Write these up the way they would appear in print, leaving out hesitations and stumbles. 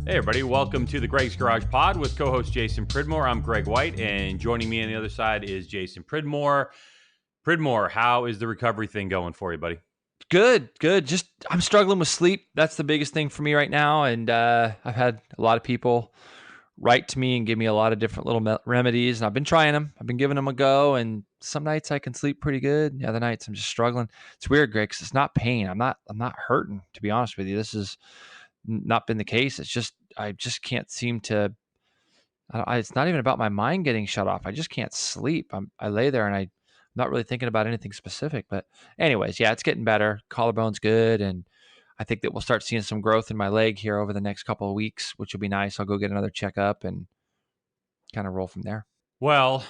Hey everybody, welcome to the Greg's Garage Pod with co-host Jason Pridmore. I'm Greg White, and joining me on the other side is Jason Pridmore. Pridmore, how is the recovery thing going for you, buddy? Good. Just I'm struggling with sleep. That's the biggest thing for me right now. And I've had a lot of people write to me and give me a lot of different little remedies, and I've been trying them. I've been giving them a go, and some nights I can sleep pretty good. And the other nights I'm just struggling. It's weird, Greg, 'cause it's not pain. I'm not hurting, to be honest with you. This has not been the case. It's just I just can't seem to. It's not even about my mind getting shut off. I just can't sleep. I lay there and I'm not really thinking about anything specific. But anyways, yeah, it's getting better. Collarbone's good, and I think that we'll start seeing some growth in my leg here over the next couple of weeks, which will be nice. I'll go get another checkup and kind of roll from there. Well,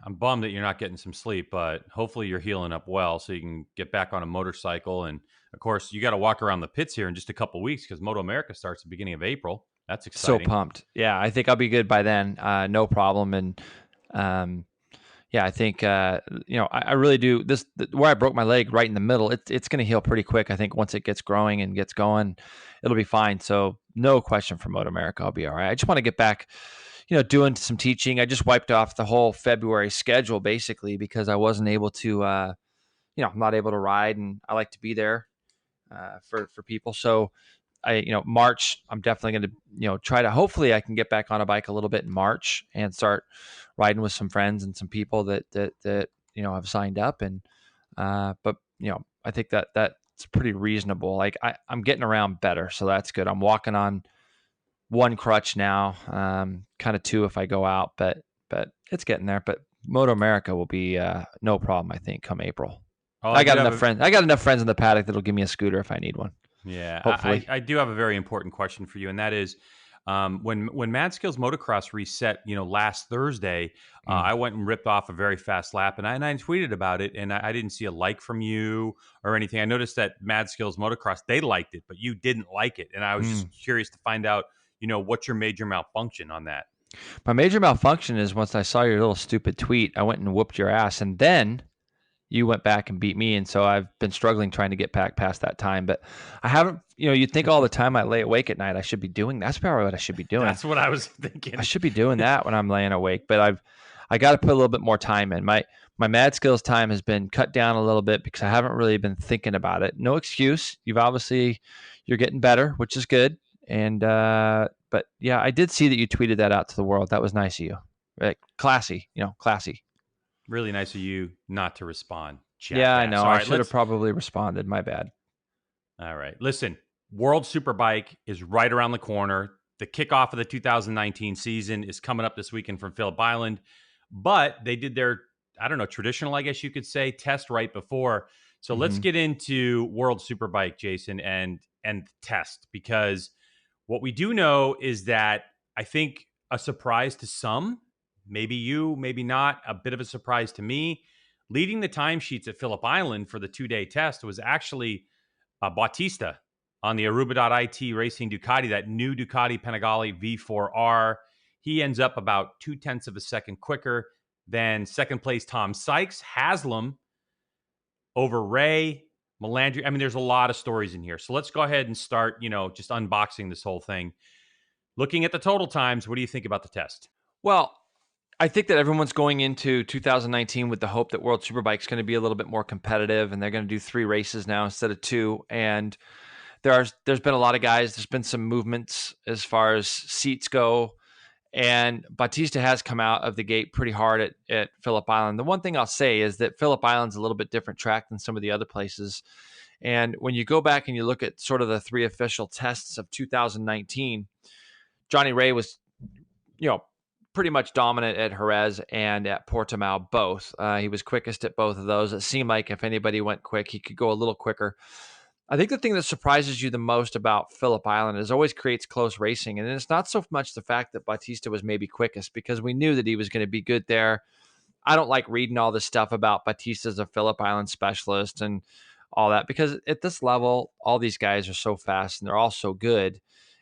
I'm bummed that you're not getting some sleep, but hopefully you're healing up well so you can get back on a motorcycle. And of course, you got to walk around the pits here in just a couple of weeks because MotoAmerica starts at the beginning of April. That's So exciting. pumped. Yeah, I think I'll be good by then. No problem. And yeah, I think I really do. Where I broke my leg right in the middle, it's going to heal pretty quick. I think once it gets growing and gets going, it'll be fine. So no question for MotoAmerica, I'll be all right. I just want to get back, doing some teaching. I just wiped off the whole February schedule basically because I wasn't able to, I'm not able to ride, and I like to be there for people. So March, I'm definitely going to, try to, hopefully I can get back on a bike a little bit in March and start riding with some friends and some people that have signed up. And, but I think that's pretty reasonable. Like I'm getting around better. So that's good. I'm walking on one crutch now, kind of two if I go out, but it's getting there. But MotoAmerica will be no problem, I think, come April. Oh, I got enough friends. I got enough friends in the paddock that'll give me a scooter if I need one. Yeah, Hopefully. I do have a very important question for you, and that is when Mad Skills Motocross reset, last Thursday, I went and ripped off a very fast lap, and I tweeted about it, and I didn't see a like from you or anything. I noticed that Mad Skills Motocross, they liked it, but you didn't like it, and I was just curious to find out, what's your major malfunction on that? My major malfunction is once I saw your little stupid tweet, I went and whooped your ass, and then you went back and beat me. And so I've been struggling trying to get back past that time, but I haven't, you'd think all the time I lay awake at night, I should be doing, that's probably what I should be doing. That's what I was thinking. I should be doing that when I'm laying awake, but I got to put a little bit more time in. My Mad Skills time has been cut down a little bit because I haven't really been thinking about it. No excuse. You're getting better, which is good. And, but yeah, I did see that you tweeted that out to the world. That was nice of you. Classy, classy. Really nice of you not to respond. Jackass. Yeah, I know. All I right, should have probably responded. My bad. All right. Listen, World Superbike is right around the corner. The kickoff of the 2019 season is coming up this weekend from Phillip Island. But they did their, traditional, I guess you could say, test right before. So let's get into World Superbike, Jason, and test, because what we do know is that I think a surprise to some, maybe you, maybe not, a bit of a surprise to me, leading the timesheets at Phillip Island for the 2-day test was actually Bautista on the Aruba.it Racing Ducati, that new Ducati Panigale V4R. He ends up about 0.2 of a second quicker than second place Tom Sykes. Haslam over Ray, Melandri. I mean, there's a lot of stories in here. So let's go ahead and start, just unboxing this whole thing. Looking at the total times, what do you think about the test? Well, I think that everyone's going into 2019 with the hope that World Superbike is going to be a little bit more competitive, and they're going to do 3 races now instead of 2. And there's been a lot of guys. There's been some movements as far as seats go, and Bautista has come out of the gate pretty hard at Phillip Island. The one thing I'll say is that Phillip Island's a little bit different track than some of the other places. And when you go back and you look at sort of the 3 official tests of 2019, Johnny Ray was, pretty much dominant at Jerez and at Portimao both. He was quickest at both of those. It seemed like if anybody went quick, he could go a little quicker. I think the thing that surprises you the most about Phillip Island is always creates close racing. And it's not so much the fact that Bautista was maybe quickest, because we knew that he was going to be good there. I don't like reading all this stuff about Bautista's a Phillip Island specialist and all that, because at this level, all these guys are so fast and they're all so good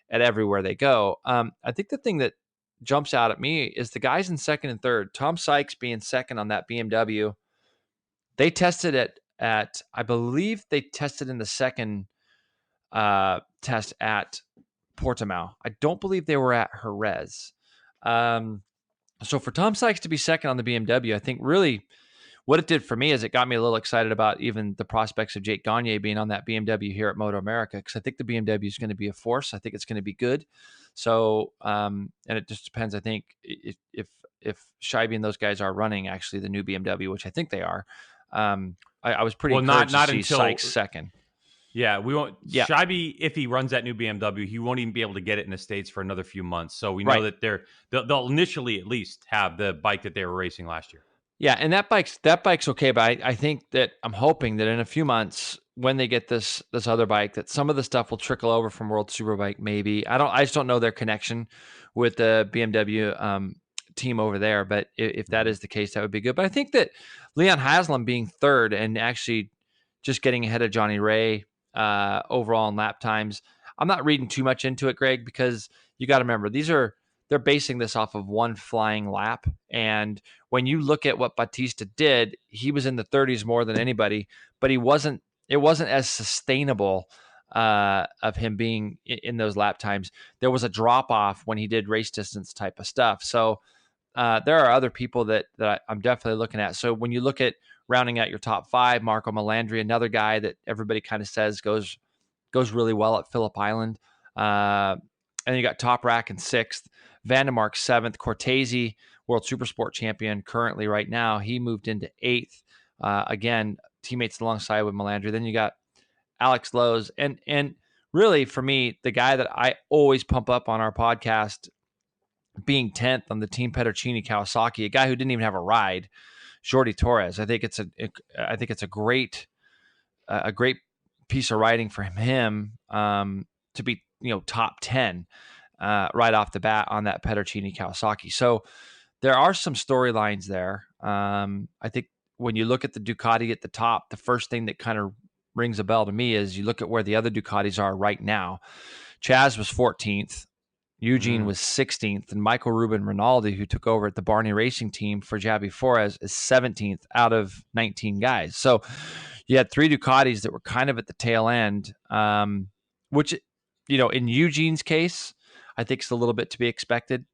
at everywhere they go. I think the thing that jumps out at me is the guys in second and third. Tom Sykes being second on that BMW. They tested it I believe they tested in the second test at Portimao. I don't believe they were at Jerez. So for Tom Sykes to be second on the BMW, I think really what it did for me is it got me a little excited about even the prospects of Jake Gagne being on that BMW here at MotoAmerica, because I think the BMW is going to be a force. I think it's going to be good. So, and it just depends. I think if Scheibe and those guys are running actually the new BMW, which I think they are, I was pretty encouraged to see Sykes second. Yeah, we won't. Yeah. Scheibe, if he runs that new BMW, he won't even be able to get it in the States for another few months. So we know that they'll initially at least have the bike that they were racing last year. Yeah, and that bike's okay, but I think that I'm hoping that in a few months when they get this other bike, that some of the stuff will trickle over from World Superbike. Maybe I just don't know their connection with the BMW team over there. But if that is the case, that would be good. But I think that Leon Haslam being third and actually just getting ahead of Johnny Ray overall in lap times, I'm not reading too much into it, Greg, because you got to remember they're basing this off of one flying lap. And when you look at what Bautista did, he was in the 30s more than anybody, but it wasn't as sustainable of him being in those lap times. There was a drop off when he did race distance type of stuff. So there are other people that I'm definitely looking at. So when you look at rounding out your top five, Marco Melandri, another guy that everybody kind of says goes really well at Phillip Island. And you got Toprak in 6th, Vandermark 7th, Cortese, World Supersport champion currently right now. He moved into 8th. Again, teammates alongside with Melandri. Then you got Alex Lowe's. And really, for me, the guy that I always pump up on our podcast being 10th on the Team Pedercini Kawasaki, a guy who didn't even have a ride, Jordi Torres. I think it's a great piece of riding for him to be top 10 right off the bat on that Pedercini Kawasaki. So there are some storylines there. I think when you look at the Ducati at the top, the first thing that kind of rings a bell to me is you look at where the other Ducatis are right now. Chaz was 14th. Eugene was 16th, and Michael Ruben Rinaldi, who took over at the Barney Racing Team for Javi Flores, is 17th out of 19 guys. So you had 3 Ducatis that were kind of at the tail end, which, in Eugene's case, I think it's a little bit to be expected.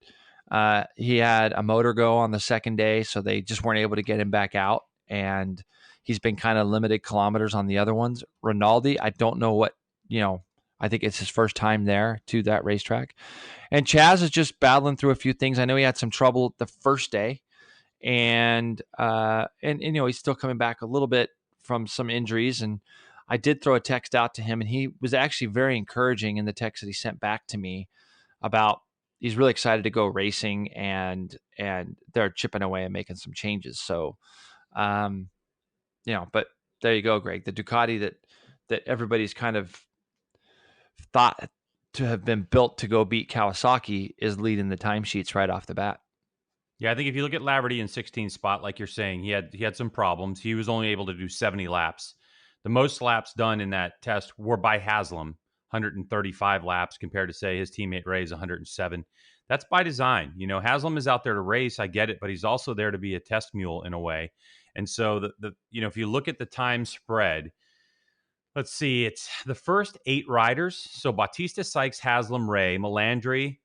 He had a motor go on the second day, so they just weren't able to get him back out, and he's been kind of limited kilometers on the other ones. Rinaldi, I don't know what, I think it's his first time there to that racetrack. And Chaz is just battling through a few things. I know he had some trouble the first day, and he's still coming back a little bit from some injuries. And I did throw a text out to him, and he was actually very encouraging in the text that he sent back to me about he's really excited to go racing, and they're chipping away and making some changes. So, but there you go, Greg. The Ducati that everybody's kind of thought to have been built to go beat Kawasaki is leading the timesheets right off the bat. Yeah, I think if you look at Laverty in 16th spot, like you're saying, he had some problems. He was only able to do 70 laps. The most laps done in that test were by Haslam, 135 laps compared to, say, his teammate Ray's 107. That's by design. Haslam is out there to race. I get it, but he's also there to be a test mule in a way. And so if you look at the time spread, let's see, it's the first 8 riders. So Bautista, Sykes, Haslam, Ray, Melandri,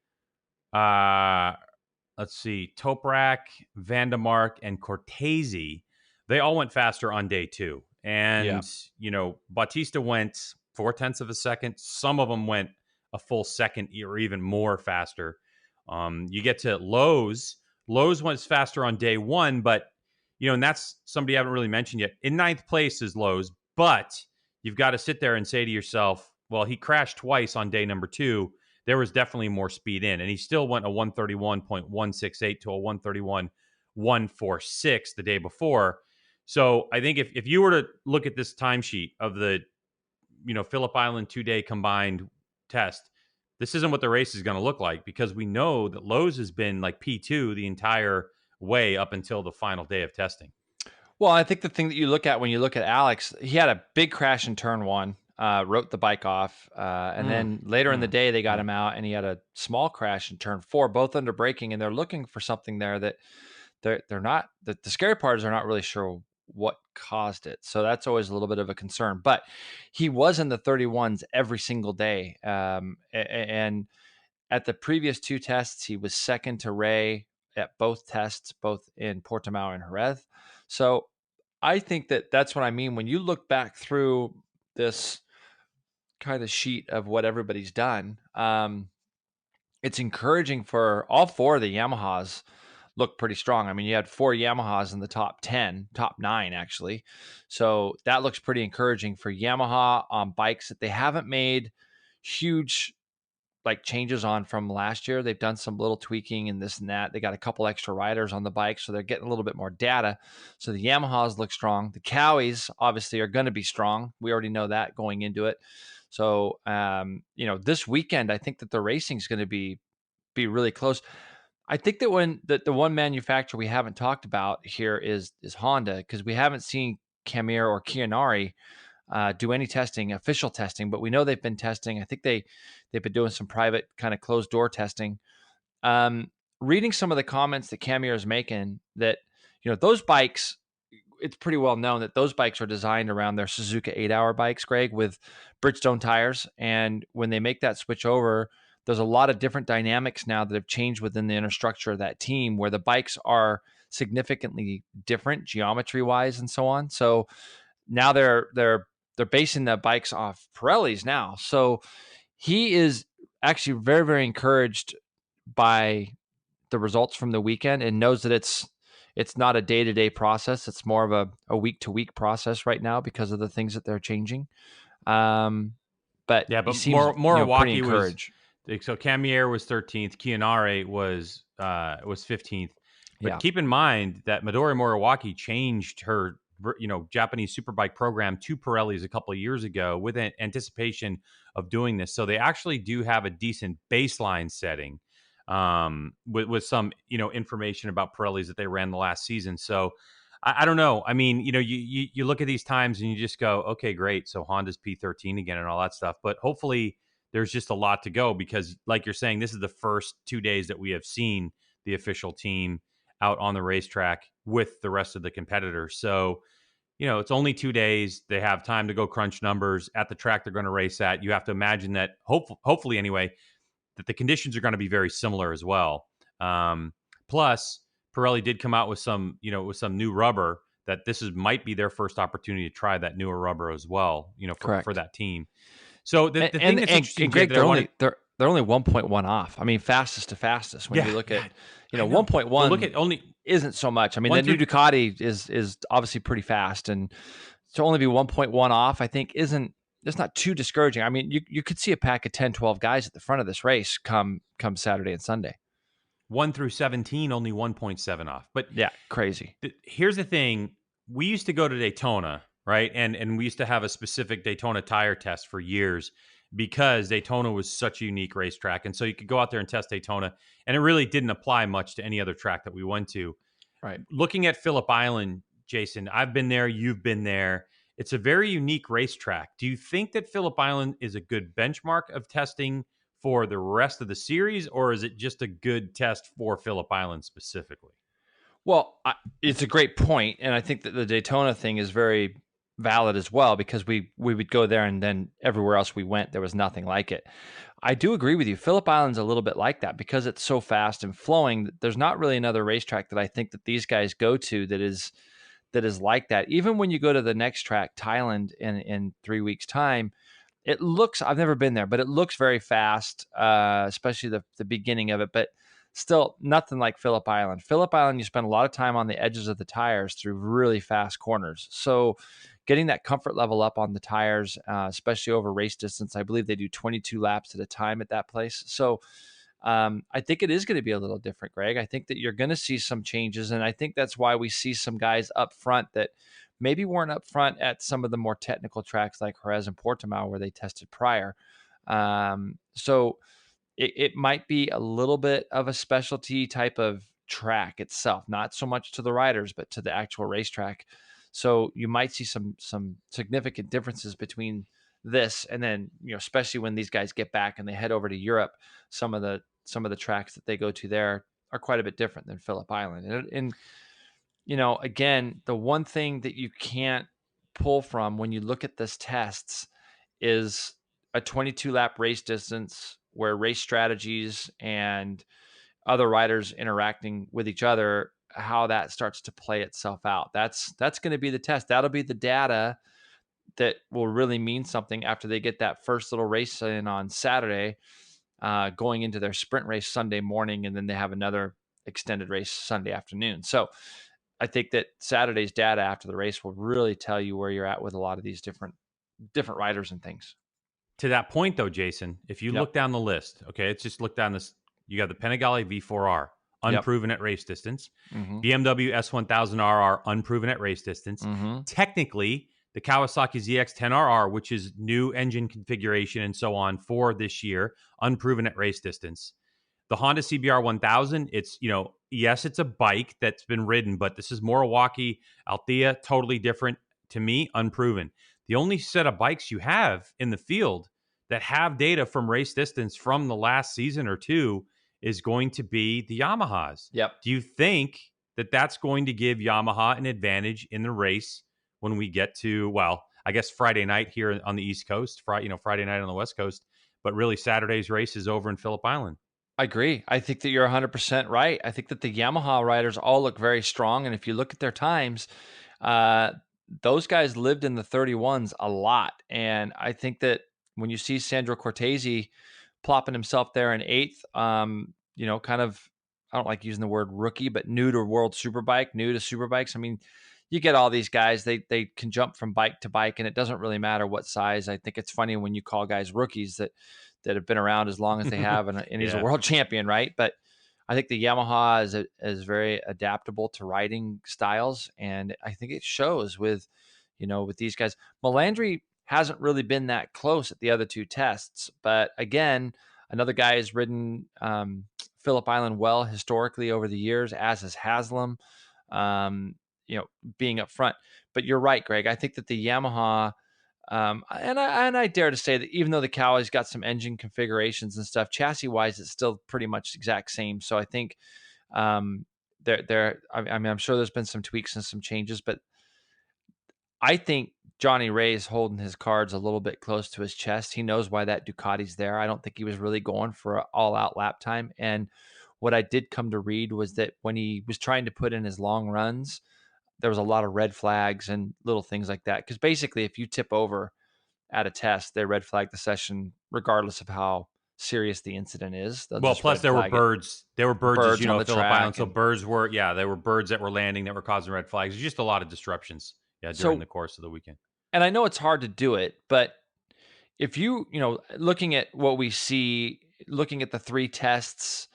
let's see, Toprak, Vandermark, and Cortese. They all went faster on day 2. And, Bautista went 0.4 of a second. Some of them went a full second or even more faster. You get to Lowe's. Lowe's went faster on day 1, but, and that's somebody I haven't really mentioned yet. In 9th place is Lowe's, but you've got to sit there and say to yourself, well, he crashed twice on day number 2. There was definitely more speed in, and he still went a 131.168 to a 131.146 the day before. So I think if you were to look at this timesheet of the, Phillip Island 2-day combined test, this isn't what the race is going to look like, because we know that Lowe's has been like P2 the entire way up until the final day of testing. Well, I think the thing that you look at when you look at Alex, he had a big crash in turn 1, wrote the bike off. And then later in the day, they got him out, and he had a small crash in turn 4, both under braking. And they're looking for something there that they're not, the scary part is they're not really sure what caused it. So that's always a little bit of a concern. But he was in the 31s every single day. And at the previous two tests, he was second to Ray at both tests, both in Portimao and Jerez. So I think that that's what I mean. When you look back through this kind of sheet of what everybody's done, it's encouraging for all four of the Yamahas look pretty strong. I mean, you had four Yamahas in the top 10, top 9, actually. So that looks pretty encouraging for Yamaha on bikes that they haven't made huge like changes on from last year. They've done some little tweaking and this and that. They got a couple extra riders on the bike, so they're getting a little bit more data. So the Yamahas look strong. The Cowies obviously are going to be strong. We already know that going into it. So, this weekend, I think that the racing is going to be really close. I think that when the one manufacturer we haven't talked about here is Honda, because we haven't seen Camir or Chianari do any testing, official testing, but we know they've been testing. I think they've been doing some private kind of closed door testing. Reading some of the comments that Camir is making, that those bikes, it's pretty well known that those bikes are designed around their Suzuka 8-hour bikes, Greg, with Bridgestone tires. And when they make that switch over, there's a lot of different dynamics now that have changed within the inner structure of that team, where the bikes are significantly different geometry-wise and so on. So now they're basing the bikes off Pirellis now. So he is actually very, very encouraged by the results from the weekend and knows that it's not a day-to-day process. It's more of a week-to-week process right now because of the things that they're changing. But Yeah, but he seems pretty encouraged. So Camier was 13th, Chianare was 15th. But keep in mind that Midori Moriwaki changed her Japanese Superbike program to Pirellis a couple of years ago with an anticipation of doing this. So they actually do have a decent baseline setting with some information about Pirellis that they ran the last season. So I don't know. I mean, you look at these times and you just go, okay, great. So Honda's P13 again and all that stuff. But hopefully there's just a lot to go because, like you're saying, this is the first 2 days that we have seen the official team out on the racetrack with the rest of the competitors. So, it's only 2 days. They have time to go crunch numbers at the track they're going to race at. You have to imagine that, hopefully anyway, that the conditions are going to be very similar as well. Plus, Pirelli did come out with some new rubber that might be their first opportunity to try that newer rubber as well, for that team. So the thing that's interesting, Greg, they're only 1.1 off. I mean, fastest to fastest. When you look at 1.1, well, look at only isn't so much. I mean, the new Ducati is obviously pretty fast, and to only be 1.1 off, I think it's not too discouraging. I mean, you could see a pack of 10, 12 guys at the front of this race come Saturday and Sunday. 1 through 17, only 1.7 off. But yeah, crazy. Here's the thing: we used to go to Daytona. Right. And we used to have a specific Daytona tire test for years because Daytona was such a unique racetrack. And so you could go out there and test Daytona, and it really didn't apply much to any other track that we went to. Right. Looking at Phillip Island, Jason, I've been there. You've been there. It's a very unique racetrack. Do you think that Phillip Island is a good benchmark of testing for the rest of the series, or is it just a good test for Phillip Island specifically? Well, it's a great point. And I think that the Daytona thing is very valid as well, because we would go there and then everywhere else we went, there was nothing like it. I do agree with you. Phillip Island's a little bit like that because it's so fast and flowing. There's not really another racetrack that I think that these guys go to that is like that. Even when you go to the next track, Thailand, in 3 weeks' time, it looks, I've never been there, but it looks very fast, especially the beginning of it. But still, nothing like Phillip Island. Phillip Island, you spend a lot of time on the edges of the tires through really fast corners. So getting that comfort level up on the tires, especially over race distance, I believe they do 22 laps at a time at that place. So I think it is going to be a little different, Greg. I think that you're going to see some changes, and I think that's why we see some guys up front that maybe weren't up front at some of the more technical tracks like Jerez and Portimao where they tested prior. So it might be a little bit of a specialty type of track itself, not so much to the riders, but to the actual racetrack. So you might see some significant differences between this and then, especially when these guys get back and they head over to Europe, some of the tracks that they go to there are quite a bit different than Phillip Island. And again, the one thing that you can't pull from when you look at this tests is a 22 lap race distance where race strategies and other riders interacting with each other, how that starts to play itself out. That's going to be the test. That'll be the data that will really mean something after they get that first little race in on Saturday, going into their sprint race Sunday morning, and then they have another extended race Sunday afternoon. So I think that Saturday's data after the race will really tell you where you're at with a lot of these different riders and things. To that point, though, Jason, if you look down the list, okay, let's just look down this. You got the Panigale V4R, unproven at race distance. BMW S1000RR, unproven at race distance. Technically, the Kawasaki ZX10RR, which is new engine configuration and so on for this year, unproven at race distance. The Honda CBR 1000, it's, yes, it's a bike that's been ridden, but this is Milwaukee, Althea, totally different. To me, unproven. The only set of bikes you have in the field that have data from race distance from the last season or two is going to be the Yamahas. Yep. Do you think that that's going to give Yamaha an advantage in the race when we get to, well, I guess Friday night here on the East Coast, Friday night on the West Coast, but really Saturday's race is over in Phillip Island? I agree. I think that you're 100% right. I think that the Yamaha riders all look very strong. And if you look at their times, those guys lived in the 31s a lot. And I think that when you see Sandro Cortese plopping himself there in 8th, kind of, I don't like using the word rookie, but new to World Superbike, new to Superbikes. I mean, you get all these guys, they can jump from bike to bike, and it doesn't really matter what size. I think it's funny when you call guys rookies that have been around as long as they have, and he's a world champion, right? But I think the Yamaha is very adaptable to riding styles, and I think it shows with these guys. Melandri hasn't really been that close at the other two tests, but again, another guy has ridden Phillip Island well historically over the years, as has Haslam, being up front. But you're right, Greg. I think that the Yamaha, and I dare to say that even though the Kawai's got some engine configurations and stuff, chassis wise, it's still pretty much exact same. So I think I'm sure there's been some tweaks and some changes, but I think Johnny Ray is holding his cards a little bit close to his chest. He knows why that Ducati's there. I don't think he was really going for an all-out lap time. And what I did come to read was that when he was trying to put in his long runs, there was a lot of red flags and little things like that. Because basically, if you tip over at a test, they red flag the session regardless of how serious the incident is. Well, plus there were birds. There were birds, as you know, Phillip Island. So birds were, there were birds that were landing that were causing red flags. There's just a lot of disruptions, during the course of the weekend. And I know it's hard to do it, but if looking at what we see, looking at the 3 tests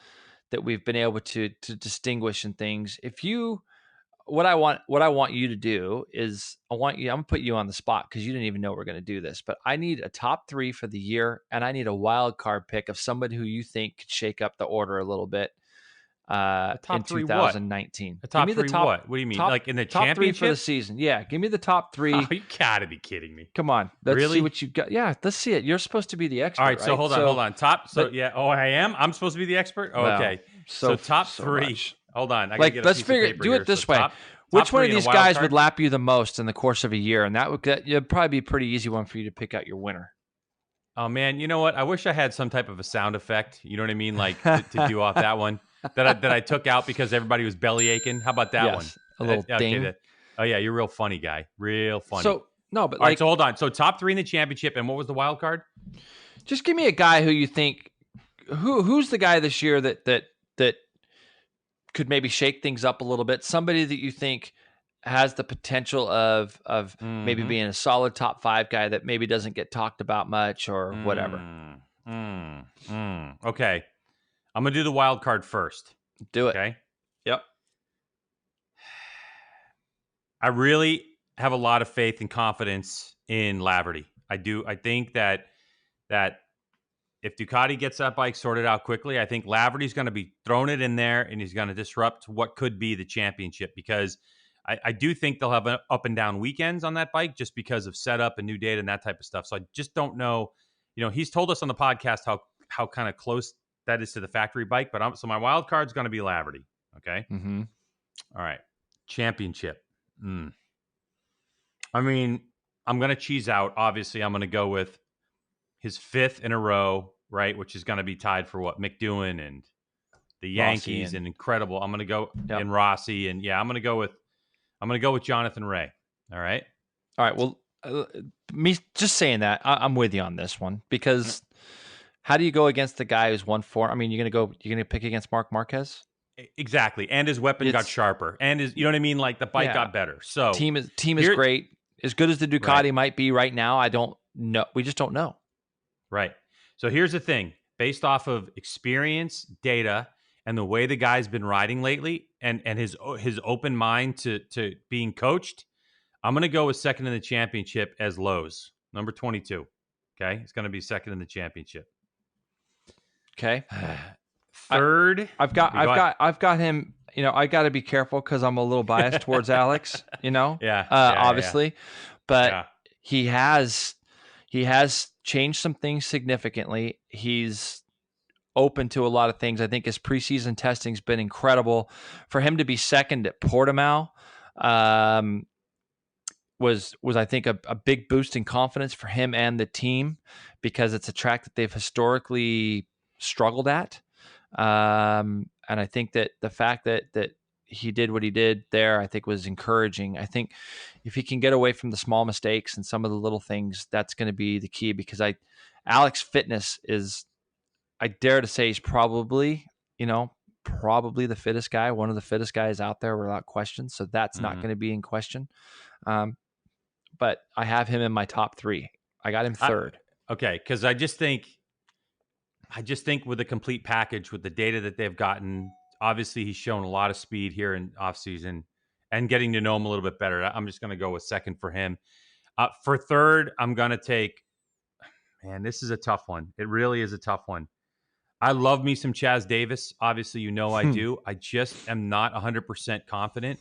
that we've been able to distinguish and things, what I want you to do is I'm going to put you on the spot because you didn't even know we're going to do this, but I need a top 3 for the year, and I need a wild card pick of somebody who you think could shake up the order a little bit. In 2019. A top 3 what? What do you mean? Like in the championship? Top 3 for the season. Yeah, give me the top 3. Oh, you gotta be kidding me. Come on. Let's see what you got. Yeah, let's see it. You're supposed to be the expert. All right, so hold on. I am? I'm supposed to be the expert? Oh, okay. So top 3. Much. Hold on. I gotta get a let's piece figure of paper do here. It this so way. Which one of these guys card? would lap you the most in the course of a year? And it'd probably be a pretty easy one for you to pick out your winner. Oh, man, you know what? I wish I had some type of a sound effect, you know what I mean? Like to do off that one that I took out because everybody was belly aching. How about that one? A little ding. Oh, yeah, you're a real funny guy. Real funny. So, no, but all right, so hold on. So top 3 in the championship, and what was the wild card? Just give me a guy who you think, who's the guy this year that could maybe shake things up a little bit? Somebody that you think has the potential of maybe being a solid top 5 guy that maybe doesn't get talked about much or whatever. Okay. I'm going to do the wild card first. Do it. Okay. Yep. I really have a lot of faith and confidence in Laverty. I do. I think that if Ducati gets that bike sorted out quickly, I think Laverty's going to be throwing it in there and he's going to disrupt what could be the championship, because I do think they'll have up and down weekends on that bike just because of setup and new data and that type of stuff. So I just don't know. He's told us on the podcast how kind of close that is to the factory bike. But so my wild card's going to be Laverty. Okay. Mm-hmm. All right. championship. I mean, I'm going to cheese out. Obviously, I'm going to go with his 5th in a row, right? Which is going to be tied for what? McDowan and the Yankees and incredible. I'm going to go in Rossi. And yeah, I'm going to go with Jonathan Ray. All right. All right. Well, me just saying that, I'm with you on this one, because how do you go against the guy who's won 4? I mean, you're going to pick against Marc Marquez? Exactly. And his weapon got sharper. And you know what I mean? Like the bike got better. So team is great. As good as the Ducati might be right now, I don't know. We just don't know. Right. So here's the thing. Based off of experience, data, and the way the guy's been riding lately, and his open mind to being coached, I'm going to go with second in the championship as Lowe's, number 22. Okay? It's going to be second in the championship. Okay. Third, I've got him. You know, I got to be careful because I'm a little biased towards Alex. You know, obviously, but he has changed some things significantly. He's open to a lot of things. I think his preseason testing's been incredible. For him to be second at Portimao was I think a big boost in confidence for him and the team, because it's a track that they've historically struggled at. And I think that the fact that he did what he did there, I think was encouraging. I think if he can get away from the small mistakes and some of the little things, that's going to be the key, because Alex fitness is, I dare to say, he's probably the fittest guy, one of the fittest guys out there without question. So that's not going to be in question. But I have him in my top 3. I got him third. Okay. Cause I just think with the complete package, with the data that they've gotten, obviously he's shown a lot of speed here in off season, and getting to know him a little bit better. I'm just going to go with second for him. For third, I'm going to take, man, this is a tough one. It really is a tough one. I love me some Chaz Davis. Obviously, I do. I just am not 100% confident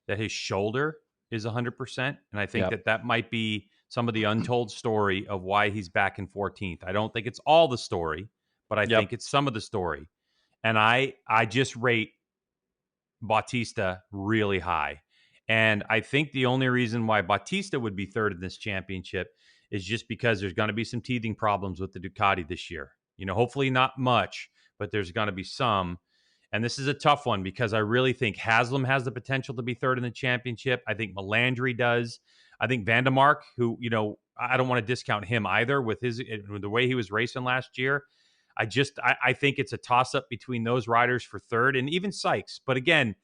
that his shoulder is 100%. And I think that might be some of the untold story of why he's back in 14th. I don't think it's all the story, but I think it's some of the story. And I just rate Bautista really high. And I think the only reason why Bautista would be third in this championship is just because there's going to be some teething problems with the Ducati this year. Hopefully not much, but there's going to be some. And this is a tough one, because I really think Haslam has the potential to be third in the championship. I think Melandri does. I think Vandermark, who, I don't want to discount him either with the way he was racing last year. I think it's a toss-up between those riders for third, and even Sykes. But again,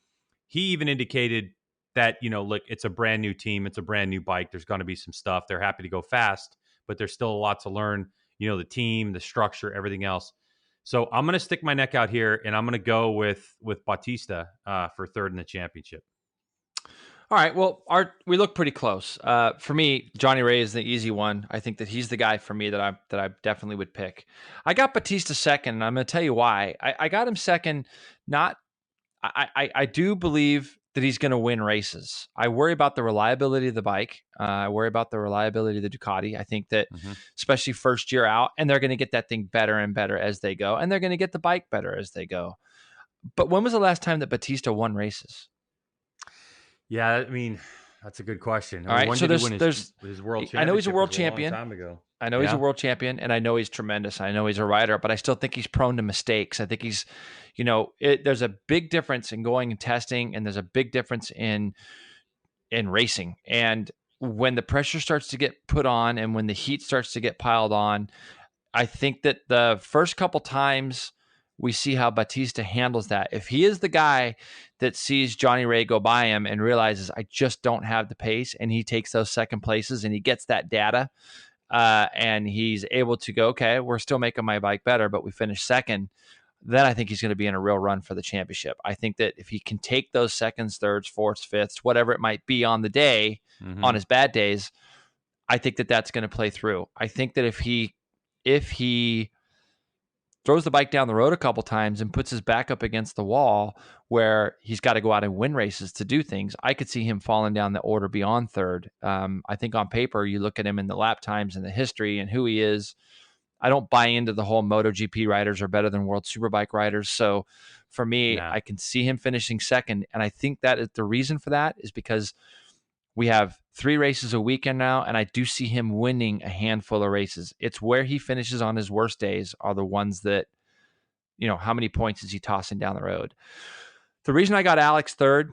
he even indicated that, look, it's a brand new team. It's a brand new bike. There's going to be some stuff. They're happy to go fast, but there's still a lot to learn, the team, the structure, everything else. So I'm going to stick my neck out here, and I'm going to go with Bautista for third in the championship. All right. Well, we look pretty close. For me, Johnny Ray is the easy one. I think that he's the guy for me that I definitely would pick. I got Bautista second, and I'm going to tell you why. I got him second. I do believe that he's going to win races. I worry about the reliability of the bike. I worry about the reliability of the Ducati. I think that especially first year out, and they're going to get that thing better and better as they go, and they're going to get the bike better as they go. But when was the last time that Bautista won races? Yeah, I mean, that's a good question. All right, so there's his world championship. I know he's a world champion. A long time ago. I know he's a world champion, and I know he's tremendous. I know he's a rider, but I still think he's prone to mistakes. I think he's, there's a big difference in going and testing, and there's a big difference in racing. And when the pressure starts to get put on, and when the heat starts to get piled on, I think that the first couple times we see how Bautista handles that. If he is the guy that sees Johnny Ray go by him and realizes, I just don't have the pace, and he takes those second places and he gets that data, and he's able to go, okay, we're still making my bike better, but we finished second, then I think he's going to be in a real run for the championship. I think that if he can take those seconds, thirds, fourths, fifths, whatever it might be on the day, on his bad days, I think that that's going to play through. I think that if he throws the bike down the road a couple times and puts his back up against the wall where he's got to go out and win races to do things, I could see him falling down the order beyond third. I think on paper, you look at him in the lap times and the history and who he is, I don't buy into the whole MotoGP riders are better than World Superbike riders. So for me, No. I can see him finishing second. And I think that is the reason for that is because we have 3 races a weekend now, and I do see him winning a handful of races. It's where he finishes on his worst days are the ones that, how many points is he tossing down the road? The reason I got Alex third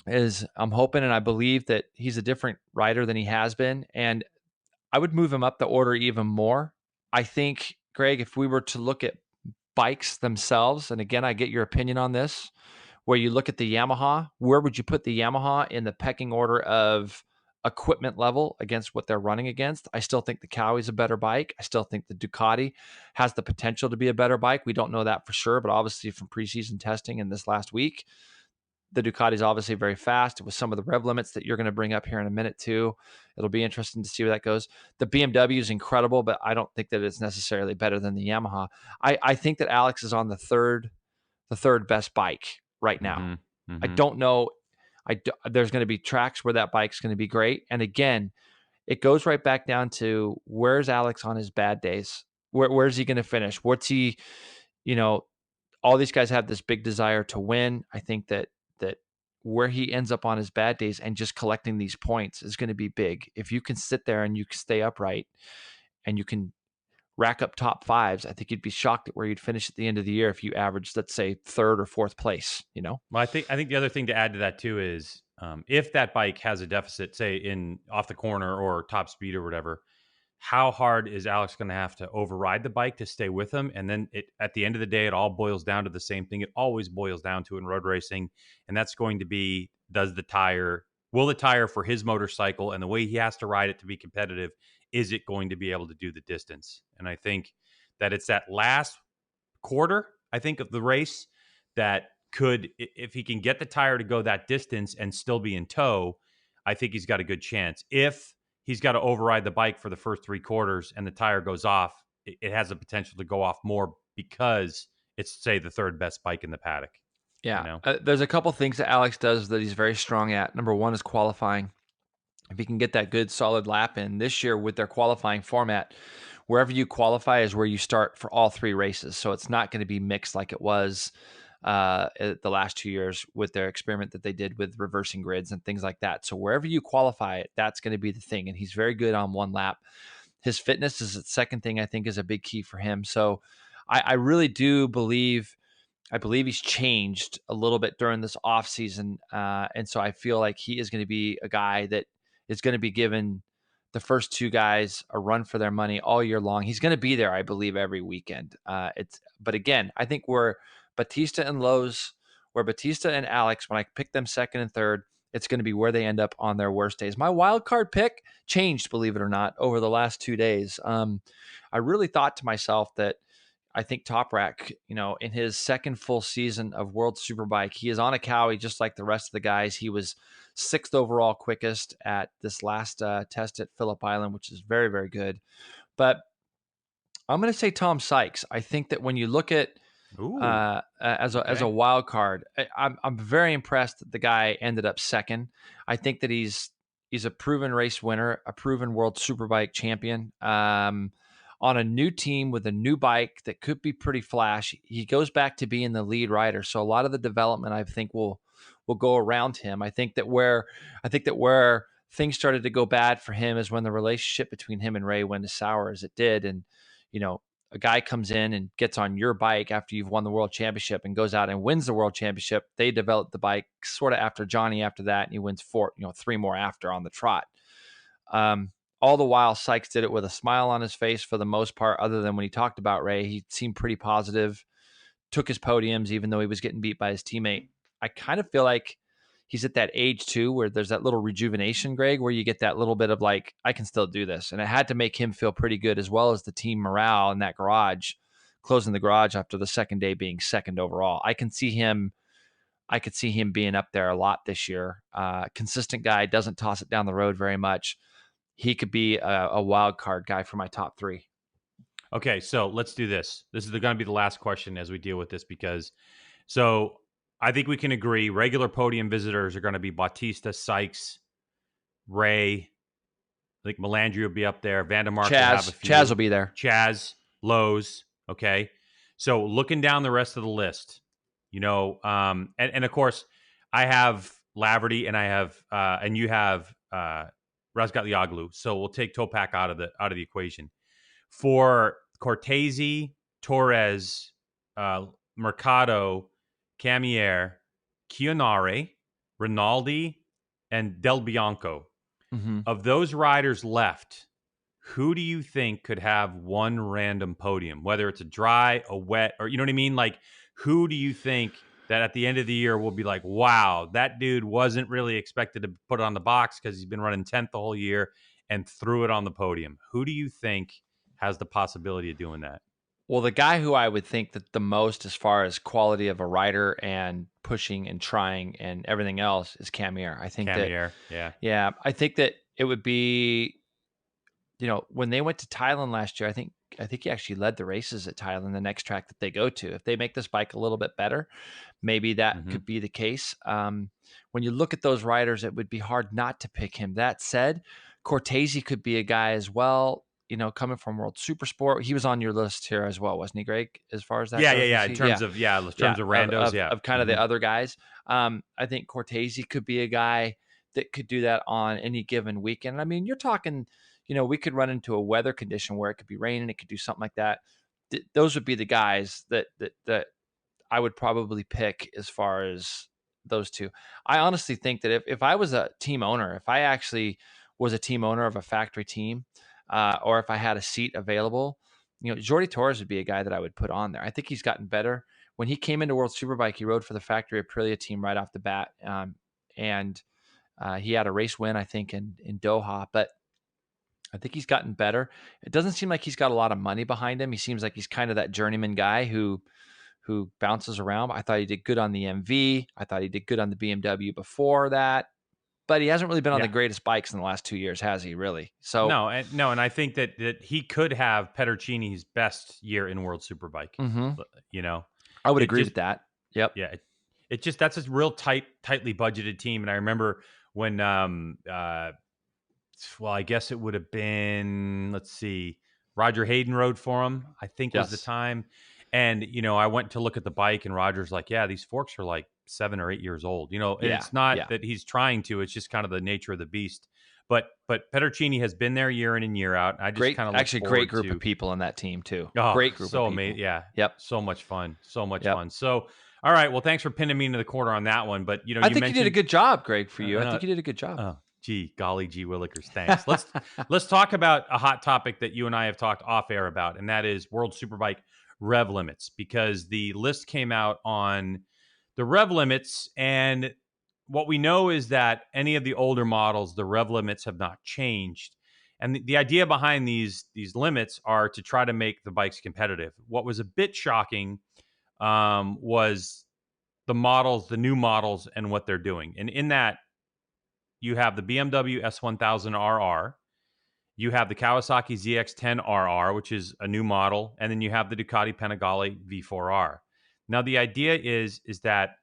is I'm hoping and I believe that he's a different rider than he has been. And I would move him up the order even more. I think, Greg, if we were to look at bikes themselves, and again, I get your opinion on this, where you look at the Yamaha, where would you put the Yamaha in the pecking order of equipment level against what they're running against? I still think the Cowie is a better bike. I still think the Ducati has the potential to be a better bike. We don't know that for sure, but obviously from preseason testing in this last week, the Ducati is obviously very fast with some of the rev limits that you're going to bring up here in a minute too. It'll be interesting to see where that goes. The BMW is incredible, but I don't think that it's necessarily better than the Yamaha. I think that Alex is on the third best bike right now. I don't know. There's going to be tracks where that bike's going to be great. And again, it goes right back down to where's Alex on his bad days? Where's he going to finish? What's he, all these guys have this big desire to win. I think that where he ends up on his bad days and just collecting these points is going to be big. If you can sit there and you can stay upright and you can rack up top fives, I think you'd be shocked at where you'd finish at the end of the year if you averaged, let's say, third or fourth place. Well, I think the other thing to add to that too is if that bike has a deficit, say in off the corner or top speed or whatever, how hard is Alex going to have to override the bike to stay with him? And then at the end of the day, it all boils down to the same thing. It always boils down to in road racing. And that's going to be, will the tire for his motorcycle and the way he has to ride it to be competitive, is it going to be able to do the distance? And I think that it's that last quarter, I think, of the race that could, if he can get the tire to go that distance and still be in tow, I think he's got a good chance. If he's got to override the bike for the first 3 quarters and the tire goes off, it has the potential to go off more because it's, say, the third best bike in the paddock. Yeah. There's a couple things that Alex does that he's very strong at. Number one is qualifying. If he can get that good solid lap in this year with their qualifying format, wherever you qualify is where you start for all 3 races. So it's not going to be mixed like it was the last 2 years with their experiment that they did with reversing grids and things like that. So wherever you qualify it, that's going to be the thing. And he's very good on one lap. His fitness is the second thing I think is a big key for him. So I really do believe he's changed a little bit during this offseason. And so I feel like he is going to be a guy that is going to be given the first 2 guys a run for their money all year long. He's going to be there, I believe, every weekend. But again, I think where Batista and Alex, when I pick them second and third, it's going to be where they end up on their worst days. My wild card pick changed, believe it or not, over the last 2 days. I really thought to myself that I think Toprak, in his second full season of World Superbike, he is on a Cowie just like the rest of the guys. He was 6th overall quickest at this last test at Phillip Island, which is very, very good. But I'm going to say Tom Sykes. I think that when you look at as a wild card, I'm very impressed that the guy ended up second. I think that he's a proven race winner, a proven World Superbike champion. On a new team with a new bike that could be pretty flash, he goes back to being the lead rider. So a lot of the development, I think, will go around him. I think that where things started to go bad for him is when the relationship between him and Ray went as sour as it did. And, a guy comes in and gets on your bike after you've won the world championship and goes out and wins the world championship. They developed the bike sort of after Johnny after that, and he wins 3 more after on the trot. All the while, Sykes did it with a smile on his face for the most part, other than when he talked about Ray. He seemed pretty positive, took his podiums, even though he was getting beat by his teammate. I kind of feel like he's at that age, too, where there's that little rejuvenation, Greg, where you get that little bit of like, I can still do this. And it had to make him feel pretty good, as well as the team morale in that garage, closing the garage after the second day being second overall. I could see him being up there a lot this year. Consistent guy, doesn't toss it down the road very much. He could be a wild card guy for my top 3. Okay, so let's do this. This is going to be the last question as we deal with this so I think we can agree regular podium visitors are going to be Bautista, Sykes, Ray. I think Melandri will be up there. Vandermark will have a few. Chaz will be there. Chaz. Lowe's. Okay. So looking down the rest of the list, and of course, I have Laverty and I have, and you have Razgatlioglu. So we'll take Topak out of the equation. For Cortese, Torres, Mercado, Camier, Chionare, Rinaldi, and Del Bianco. Mm-hmm. Of those riders left, who do you think could have one random podium, whether it's a dry, a wet, or you know what I mean? Like, who do you think that at the end of the year will be like, wow, that dude wasn't really expected to put it on the box because he's been running 10th the whole year and threw it on the podium? Who do you think has the possibility of doing that? Well, the guy who I would think that the most as far as quality of a rider and pushing and trying and everything else is Camier. I think Camier, yeah, I think that it would be, when they went to Thailand last year, I think he actually led the races at Thailand, the next track that they go to. If they make this bike a little bit better, maybe that could be the case. When you look at those riders, it would be hard not to pick him. That said, Cortese could be a guy as well, coming from World Supersport. He was on your list here as well, wasn't he, Greg, as far as that goes? In terms of randos, of kind of the other guys. I think Cortese could be a guy that could do that on any given weekend. I mean, you're talking, we could run into a weather condition where it could be raining, it could do something like that. Those would be the guys that I would probably pick as far as those two. I honestly think that if I was a team owner, if I actually was a team owner of a factory team, or if I had a seat available, Jordi Torres would be a guy that I would put on there. I think he's gotten better. When he came into World Superbike, he rode for the factory Aprilia team right off the bat. And he had a race win, I think, in Doha, but I think he's gotten better. It doesn't seem like he's got a lot of money behind him. He seems like he's kind of that journeyman guy who bounces around. I thought he did good on the MV. I thought he did good on the BMW before that, but he hasn't really been on the greatest bikes in the last 2 years, has he? Really? So and I think that he could have Pedercini's best year in World Superbike. I would agree with that. Yep. Yeah. It just, that's a real tightly budgeted team. And I remember when, I guess it would have been, let's see, Roger Hayden rode for him, I think was the time. And, I went to look at the bike and Roger's like, yeah, these forks are like 7 or 8 years old. It's not that he's trying to, it's just kind of the nature of the beast. But Pedercini has been there year in and year out. I just kind of great group of people on that team too. Oh, great group of people. Amazing. Yeah. Yep. So much fun. Fun. So, all right. Well, thanks for pinning me into the corner on that one. But, I think you did a good job, Greg, for you. I think you did a good job. Oh, golly gee willikers. Thanks. Let's talk about a hot topic that you and I have talked off air about, and that is World Superbike Rev Limits, because the list came out on the Rev Limits, and what we know is that any of the older models, the Rev Limits have not changed. And the idea behind these limits are to try to make the bikes competitive. What was a bit shocking was the new models and what they're doing. And in that, you have the BMW S1000RR, you have the Kawasaki ZX10RR, which is a new model, and then you have the Ducati Panigale V4R. Now, the idea is that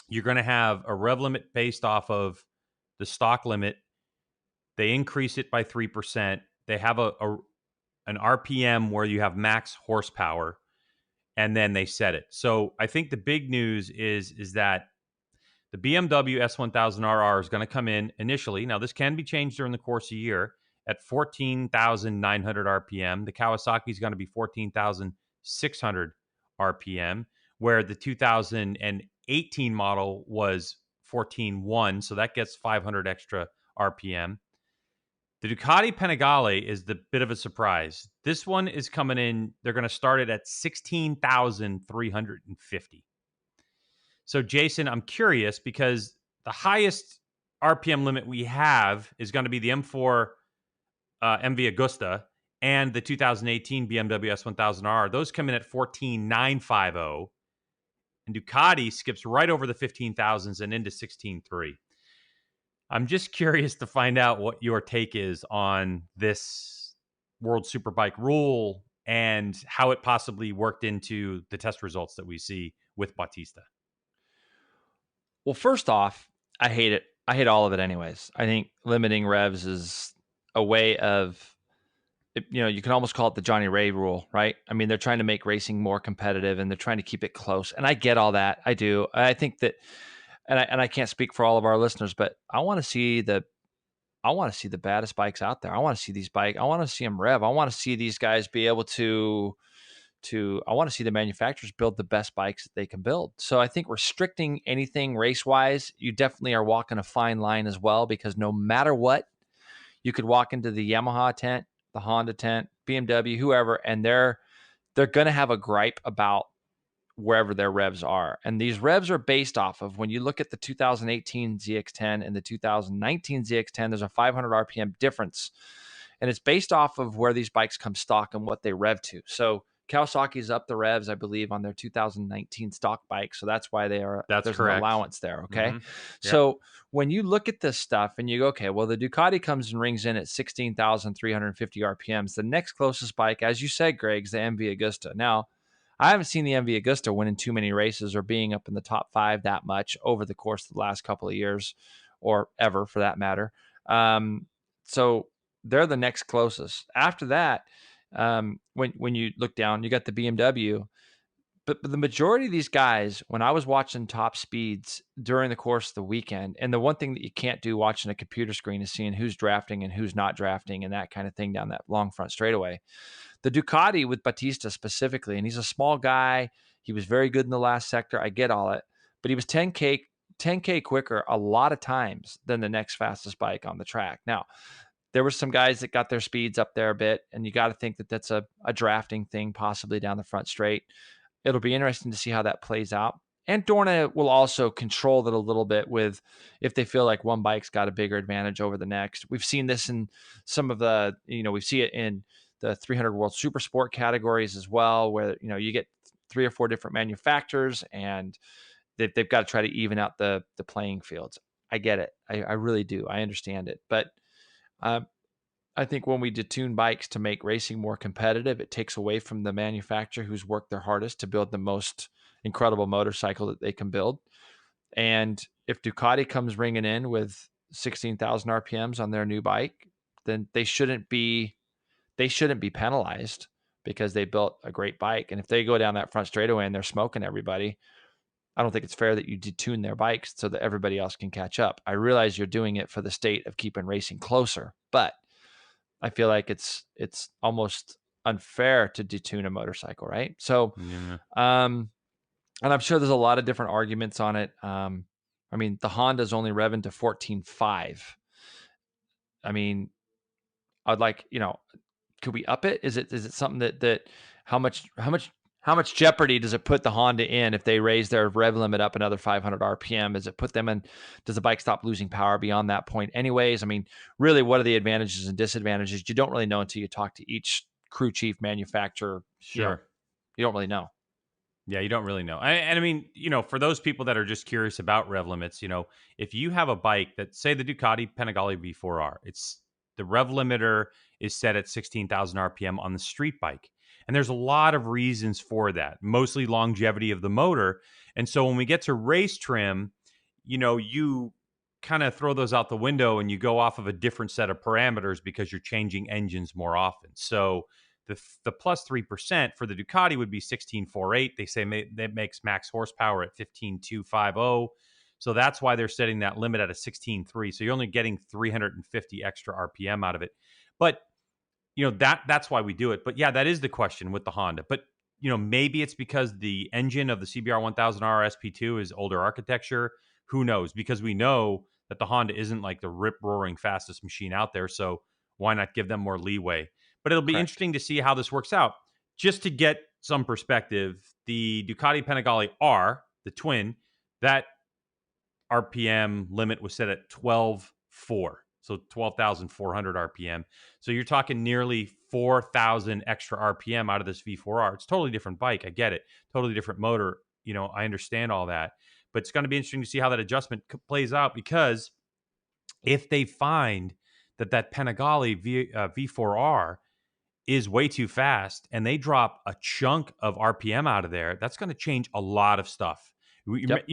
you're going to have a rev limit based off of the stock limit. They increase it by 3%. They have an RPM where you have max horsepower, and then they set it. So I think the big news is that the BMW S1000RR is going to come in initially. Now, this can be changed during the course of the year at 14,900 RPM. The Kawasaki is going to be 14,600 RPM, where the 2018 model was 14.1, so that gets 500 extra RPM. The Ducati Panigale is the bit of a surprise. This one is coming in, they're going to start it at 16,350. So, Jason, I'm curious because the highest RPM limit we have is going to be the M4 MV Agusta and the 2018 BMW S1000R. Those come in at 14,950. And Ducati skips right over the 15,000s and into 16.3. I'm just curious to find out what your take is on this World Superbike rule and how it possibly worked into the test results that we see with Bautista. Well, first off, I hate it. I hate all of it anyways. I think limiting revs is a way of you can almost call it the Johnny Ray rule, right? I mean, they're trying to make racing more competitive and they're trying to keep it close. And I get all that. I do. I think that, and I can't speak for all of our listeners, but I want to see the baddest bikes out there. I want to see these bikes. I want to see them rev. I want to see these guys be able to I want to see the manufacturers build the best bikes that they can build. So I think restricting anything race wise, you definitely are walking a fine line as well, because no matter what, you could walk into the Yamaha tent, the Honda tent, BMW, whoever, and they're going to have a gripe about wherever their revs are. And these revs are based off of, when you look at the 2018 ZX10 and the 2019 ZX10, there's a 500 RPM difference. And it's based off of where these bikes come stock and what they rev to. So Kawasaki's up the revs, I believe, on their 2019 stock bike. So that's why there's correct. An allowance there. Okay. Mm-hmm. Yep. So when you look at this stuff and you go, okay, well, the Ducati comes and rings in at 16,350 RPMs. The next closest bike, as you said, Greg, is the MV Agusta. Now, I haven't seen the MV Agusta winning too many races or being up in the top 5 that much over the course of the last couple of years, or ever for that matter. So they're the next closest. After that, when you look down, you got the BMW. But the majority of these guys, when I was watching top speeds during the course of the weekend, and the one thing that you can't do watching a computer screen is seeing who's drafting and who's not drafting and that kind of thing down that long front straightaway. The Ducati with Bautista specifically, and he's a small guy. He was very good in the last sector. I get all it, but he was 10K quicker a lot of times than the next fastest bike on the track. Now, there were some guys that got their speeds up there a bit, and you got to think that that's a drafting thing possibly down the front straight. It'll be interesting to see how that plays out. And Dorna will also control that a little bit with if they feel like one bike's got a bigger advantage over the next. We've seen this in some of the, we see it in the 300 World Supersport categories as well, where, you get 3 or 4 different manufacturers and they've got to try to even out the playing fields. I get it. I really do. I understand it. But I think when we detune bikes to make racing more competitive, it takes away from the manufacturer who's worked their hardest to build the most incredible motorcycle that they can build. And if Ducati comes ringing in with 16,000 RPMs on their new bike, then they shouldn't be penalized because they built a great bike. And if they go down that front straightaway and they're smoking everybody, I don't think it's fair that you detune their bikes so that everybody else can catch up. I realize you're doing it for the state of keeping racing closer, but I feel like it's almost unfair to detune a motorcycle, right? So, yeah. And I'm sure there's a lot of different arguments on it. I mean, the Honda's only revving to 14.5. I mean, I'd like, could we up it? Is it something that how much jeopardy does it put the Honda in if they raise their rev limit up another 500 RPM? Does it put them in? Does the bike stop losing power beyond that point anyways? I mean, really, what are the advantages and disadvantages? You don't really know until you talk to each crew chief manufacturer. Sure. You don't really know. Yeah, you don't really know. And I mean, for those people that are just curious about rev limits, if you have a bike that, say, the Ducati Panigale V4R, it's the rev limiter is set at 16,000 RPM on the street bike. And there's a lot of reasons for that, mostly longevity of the motor. And so when we get to race trim, you kind of throw those out the window and you go off of a different set of parameters because you're changing engines more often. So the plus 3% for the Ducati would be 16.48. They say that makes max horsepower at 15.250. So that's why they're setting that limit at a 16.3. So you're only getting 350 extra RPM out of it. But that's why we do it. But yeah, that is the question with the Honda. But maybe it's because the engine of the CBR 1000R SP2 is older architecture. Who knows? Because we know that the Honda isn't like the rip-roaring fastest machine out there. So why not give them more leeway? But it'll be interesting to see how this works out. Just to get some perspective, the Ducati Panigale R, the twin, that RPM limit was set at 12.4. So 12,400 RPM. So you're talking nearly 4,000 extra RPM out of this V4R. It's a totally different bike. I get it. Totally different motor. I understand all that. But it's going to be interesting to see how that adjustment plays out, because if they find that Panigale V4R is way too fast and they drop a chunk of RPM out of there, that's going to change a lot of stuff. Yep.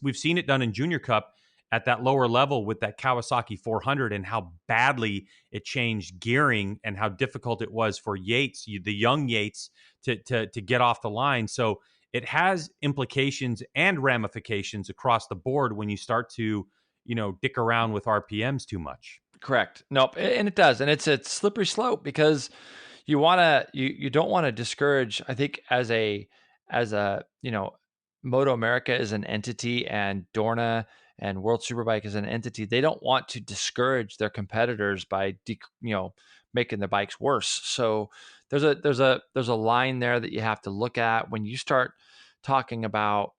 We've seen it done in Junior Cup. at that lower level with that Kawasaki 400 and how badly it changed gearing and how difficult it was for Yates, the young Yates, to get off the line. So it has implications and ramifications across the board when you start to, dick around with RPMs too much. Correct. Nope. And it does. And it's a slippery slope because you don't want to discourage, I think as a, MotoAmerica is an entity and Dorna and World Superbike is an entity. They don't want to discourage their competitors by, making the bikes worse. So there's a line there that you have to look at when you start talking about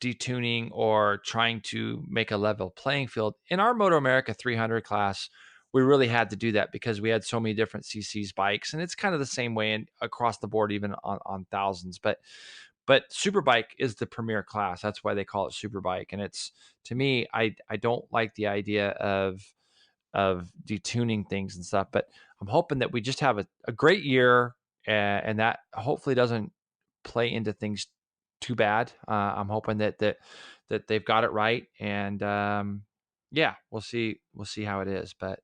detuning or trying to make a level playing field. In our MotoAmerica 300 class, we really had to do that because we had so many different CC's bikes, and it's kind of the same way across the board, even on thousands. But Superbike is the premier class. That's why they call it Superbike. And it's, to me, I don't like the idea of detuning things and stuff. But I'm hoping that we just have a great year, and that hopefully doesn't play into things too bad. I'm hoping that they've got it right, and we'll see how it is. But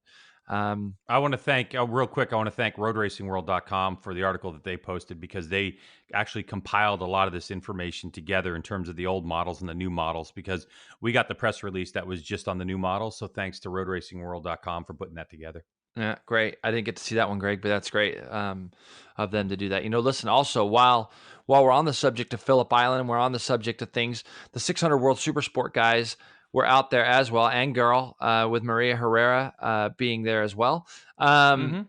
I want to thank real quick. I want to thank RoadRacingWorld.com for the article that they posted, because they actually compiled a lot of this information together in terms of the old models and the new models, because we got the press release that was just on the new models. So thanks to RoadRacingWorld.com for putting that together. Yeah, great. I didn't get to see that one, Greg, but that's great of them to do that. Listen, also, while we're on the subject of Phillip Island, we're on the subject of things, the 600 World Supersport guys were out there as well, and girl, with Maria Herrera being there as well. And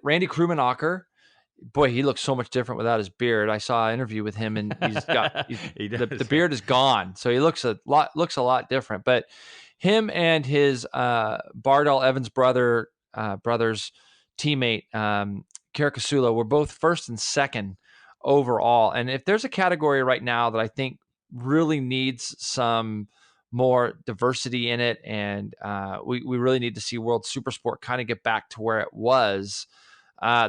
Randy Krummenacher, boy, he looks so much different without his beard. I saw an interview with him, and the beard is gone, so he looks a lot different. But him and his Bardal Evans brother's teammate, Caricasulo, were both first and second overall. And if there's a category right now that I think really needs some more diversity in it, and we really need to see World Supersport kind of get back to where it was,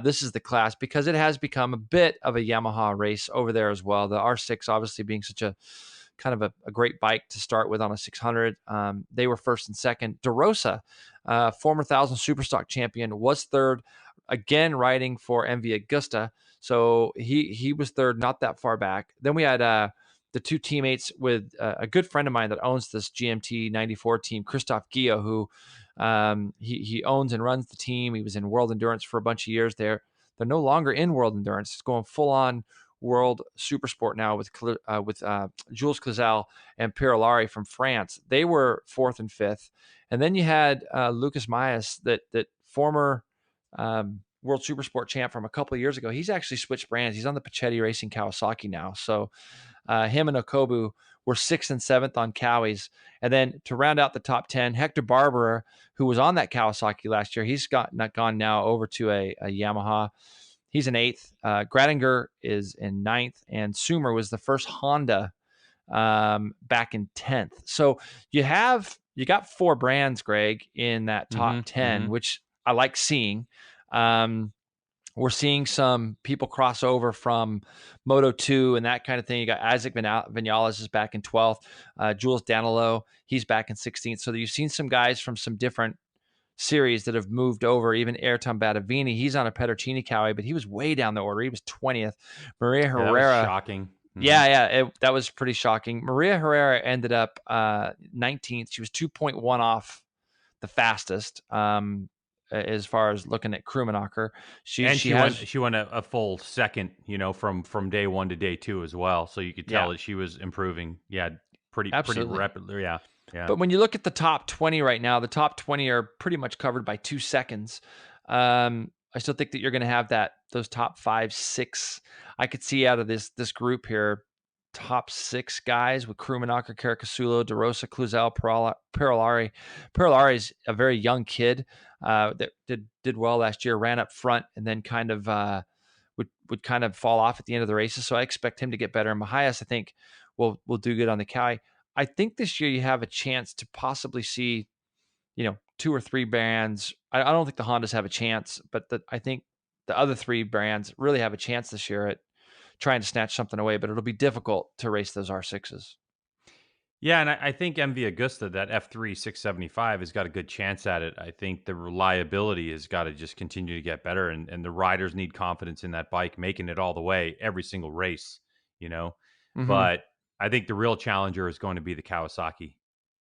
this is the class, because it has become a bit of a Yamaha race over there as well. The R6 obviously being such a kind of a great bike to start with on a 600. They were first and second. DeRosa, former 1,000 Superstock champion, was third, again riding for MV Agusta. So he was third, not that far back. Then we had the two teammates with a good friend of mine that owns this GMT 94 team, Christoph Gio, who he owns and runs the team. He was in World Endurance for a bunch of years there. They're no longer in World Endurance. It's going full on World Supersport now with Jules Clazel and Pierre Lari from France. They were fourth and fifth. And then you had Lucas Mayas, that former World Supersport champ from a couple of years ago. He's actually switched brands. He's on the Pacetti Racing Kawasaki now. So him and Okobu were sixth and seventh on Cowies. And then to round out the top 10, Hector Barbera, who was on that Kawasaki last year, he's gone now over to a Yamaha. He's in eighth. Gradinger is in ninth, and Sumer was the first Honda back in 10th. So you got four brands, Greg, in that top 10, which I like seeing. We're seeing some people cross over from Moto 2 and that kind of thing. You got Isaac Vinales is back in 12th. Jules Danilo, he's back in 16th. So you've seen some guys from some different series that have moved over. Even Ayrton Badavini, he's on a Pedercini Cowie, but he was way down the order. He was 20th. Maria Herrera, that was shocking. That was pretty shocking. Maria Herrera ended up 19th. She was 2.1 off the fastest. As far as looking at Krummenacher, she won a full second, from day one to day two as well. So you could tell that she was improving. Yeah, pretty rapidly. Yeah. But when you look at the top 20 right now, the top 20 are pretty much covered by 2 seconds. I still think that you're going to have those top 5, 6. I could see out of this group here, top 6 guys with Krummenacher, Caricasulo, DeRosa, Cluzel, Perolari. Perolari's a very young kid that did well last year, ran up front, and then kind of would kind of fall off at the end of the races. So I expect him to get better. And Mahias, I think, will do good on the Cowie. I think this year you have a chance to possibly see, 2 or 3 brands. I don't think the Hondas have a chance, but I think the other 3 brands really have a chance this year at trying to snatch something away, but it'll be difficult to race those R6s. Yeah, and I think MV Agusta, that F3 675, has got a good chance at it. I think the reliability has got to just continue to get better, and the riders need confidence in that bike, making it all the way every single race, you know. Hmm. But I think the real challenger is going to be the Kawasaki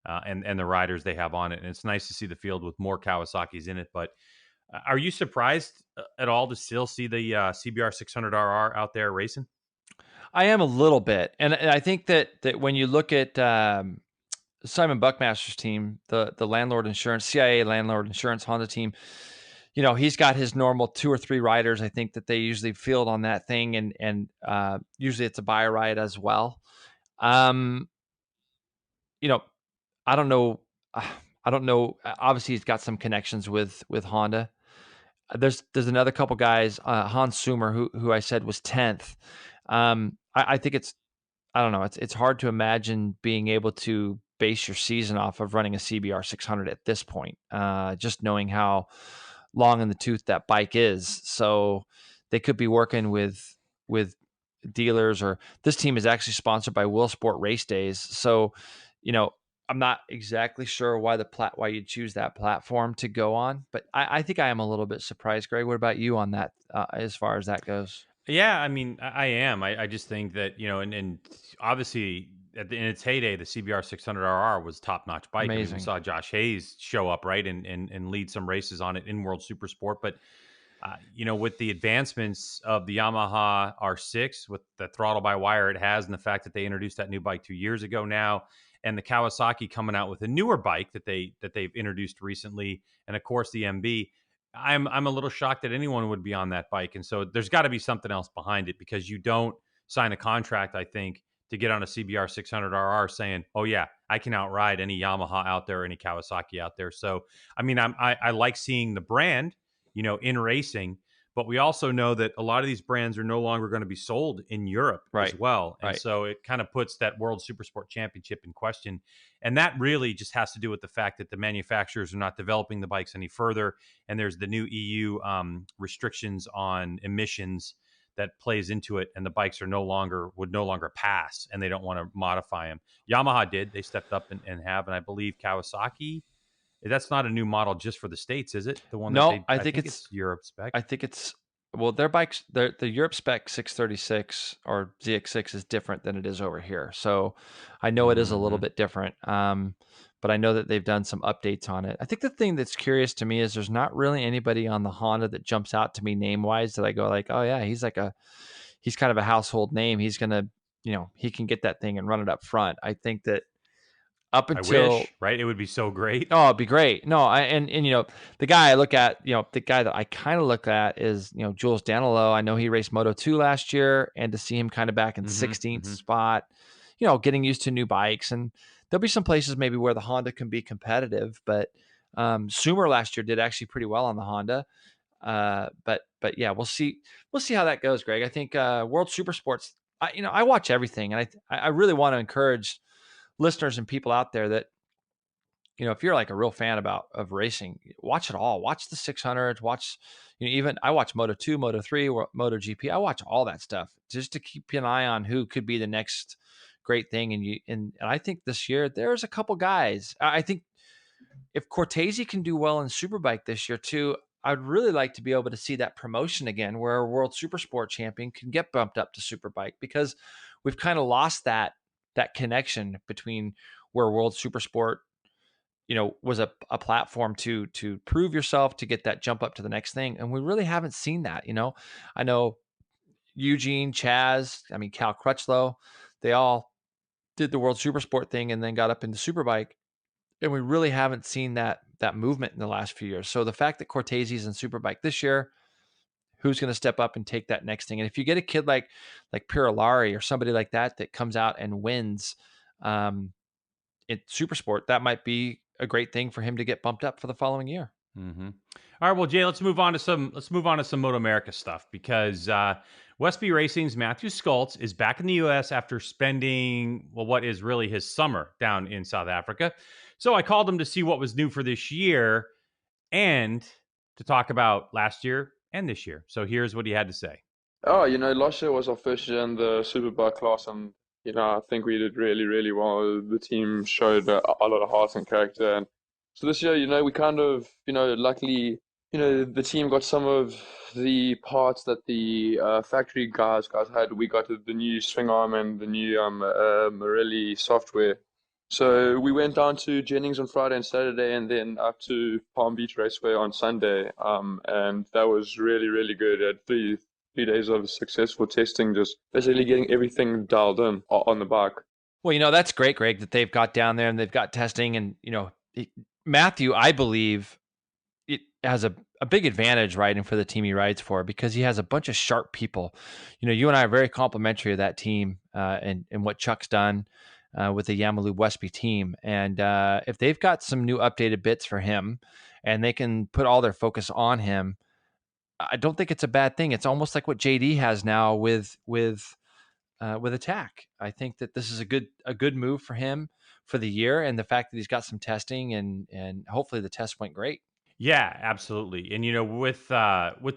and the riders they have on it. And it's nice to see the field with more Kawasaki's in it. But are you surprised at all to still see the CBR 600RR out there racing? I am a little bit, and I think that when you look at Simon Buckmaster's team, the Landlord Insurance, CIA Landlord Insurance Honda team, he's got his normal 2 or 3 riders, I think, that they usually field on that thing, and usually it's a buy ride as well. Um, you know, I don't know. I don't know. Obviously, he's got some connections with Honda. There's another couple guys, Hans Sumer, who I said was 10th. I think I don't know. It's hard to imagine being able to base your season off of running a CBR 600 at this point. Just knowing how long in the tooth that bike is, so they could be working with dealers, or this team is actually sponsored by WorldSport Race Days. So, you know, I'm not exactly sure why you choose that platform to go on, but I think I am a little bit surprised. Greg, what about you on that as far as that goes? Yeah, I mean, I am. I just think that, and obviously in its heyday, the CBR 600RR was top notch bike. I mean, we Amazing. saw Josh Hayes show up, right, and lead some races on it in World Supersport. But with the advancements of the Yamaha R6, with the throttle by wire it has, and the fact that they introduced that new bike 2 years ago now, and the Kawasaki coming out with a newer bike that they've introduced recently, and of course the MB. I'm a little shocked that anyone would be on that bike, and so there's got to be something else behind it, because you don't sign a contract, I think, to get on a CBR 600RR saying, "Oh yeah, I can outride any Yamaha out there, or any Kawasaki out there." So, I mean, I like seeing the brand, in racing, but we also know that a lot of these brands are no longer going to be sold in Europe as Right. well, and Right. so it kind of puts that World Supersport Championship in question. And that really just has to do with the fact that the manufacturers are not developing the bikes any further, and there's the new EU restrictions on emissions that plays into it, and the bikes would no longer pass, and they don't want to modify them. Yamaha did; they stepped up and have, and I believe Kawasaki. That's not a new model just for the States, is it? The one that No, they, I think it's Europe spec. I think it's well, their bikes, the Europe spec 636 or ZX6 is different than it is over here. So I know it is a little Mm-hmm. bit different. But I know that they've done some updates on it. I think the thing that's curious to me is there's not really anybody on the Honda that jumps out to me name wise that I go like, oh yeah, he's kind of a household name. He's gonna, he can get that thing and run it up front. I think that up I until wish, right? It would be so great. Oh, it'd be great. No, and the guy I look at, the guy that I kind of look at is, Jules Danilo. I know he raced Moto2 last year, and to see him kind of back in Mm-hmm, 16th mm-hmm. spot, getting used to new bikes, and there'll be some places maybe where the Honda can be competitive, but Sumer last year did actually pretty well on the Honda. But yeah, we'll see how that goes, Greg. I think World Supersports. I watch everything, and I really want to encourage listeners and people out there that if you're like a real fan of racing, watch it all. Watch the 600s. Watch, even I watch Moto 2, Moto 3, or MotoGP. I watch all that stuff just to keep an eye on who could be the next great thing. And I think this year there's a couple guys. I think if Cortese can do well in Superbike this year too, I'd really like to be able to see that promotion again, where a World Supersport champion can get bumped up to Superbike, because we've kind of lost that connection between where World Supersport was a platform to prove yourself, to get that jump up to the next thing. And we really haven't seen that. I know Eugene, Chaz, Cal Crutchlow, they all did the World Supersport thing and then got up into Superbike. And we really haven't seen that movement in the last few years. So the fact that Cortese's in Superbike this year, who's going to step up and take that next thing? And if you get a kid like Pirolari or somebody like that comes out and wins, in Supersport, that might be a great thing for him to get bumped up for the following year. Mm-hmm. All right, well, Jay, let's move on to some Moto America stuff, because Westby Racing's Mathew Scholtz is back in the U.S. after spending what is really his summer down in South Africa. So I called him to see what was new for this year and to talk about last year and this year. So here's what he had to say. Oh, last year was our first year in the Superbike class, and I think we did really, really well. The team showed a lot of heart and character. And so this year, we kind of, luckily, the team got some of the parts that the factory guys had. We got the new swing arm and the new Mirelli software. So we went down to Jennings on Friday and Saturday, and then up to Palm Beach Raceway on Sunday. And that was really, really good. At 3 days of successful testing, just basically getting everything dialed in on the bike. Well, that's great, Greg, that they've got down there and they've got testing. And, Mathew, I believe it has a big advantage riding for the team he rides for, because he has a bunch of sharp people. You and I are very complimentary of that team and what Chuck's done with the Yamaha Westby team. And if they've got some new updated bits for him and they can put all their focus on him, I don't think it's a bad thing. It's almost like what JD has now with Attack. I think that this is a good move for him for the year, and the fact that he's got some testing and hopefully the test went great. Yeah, absolutely. And with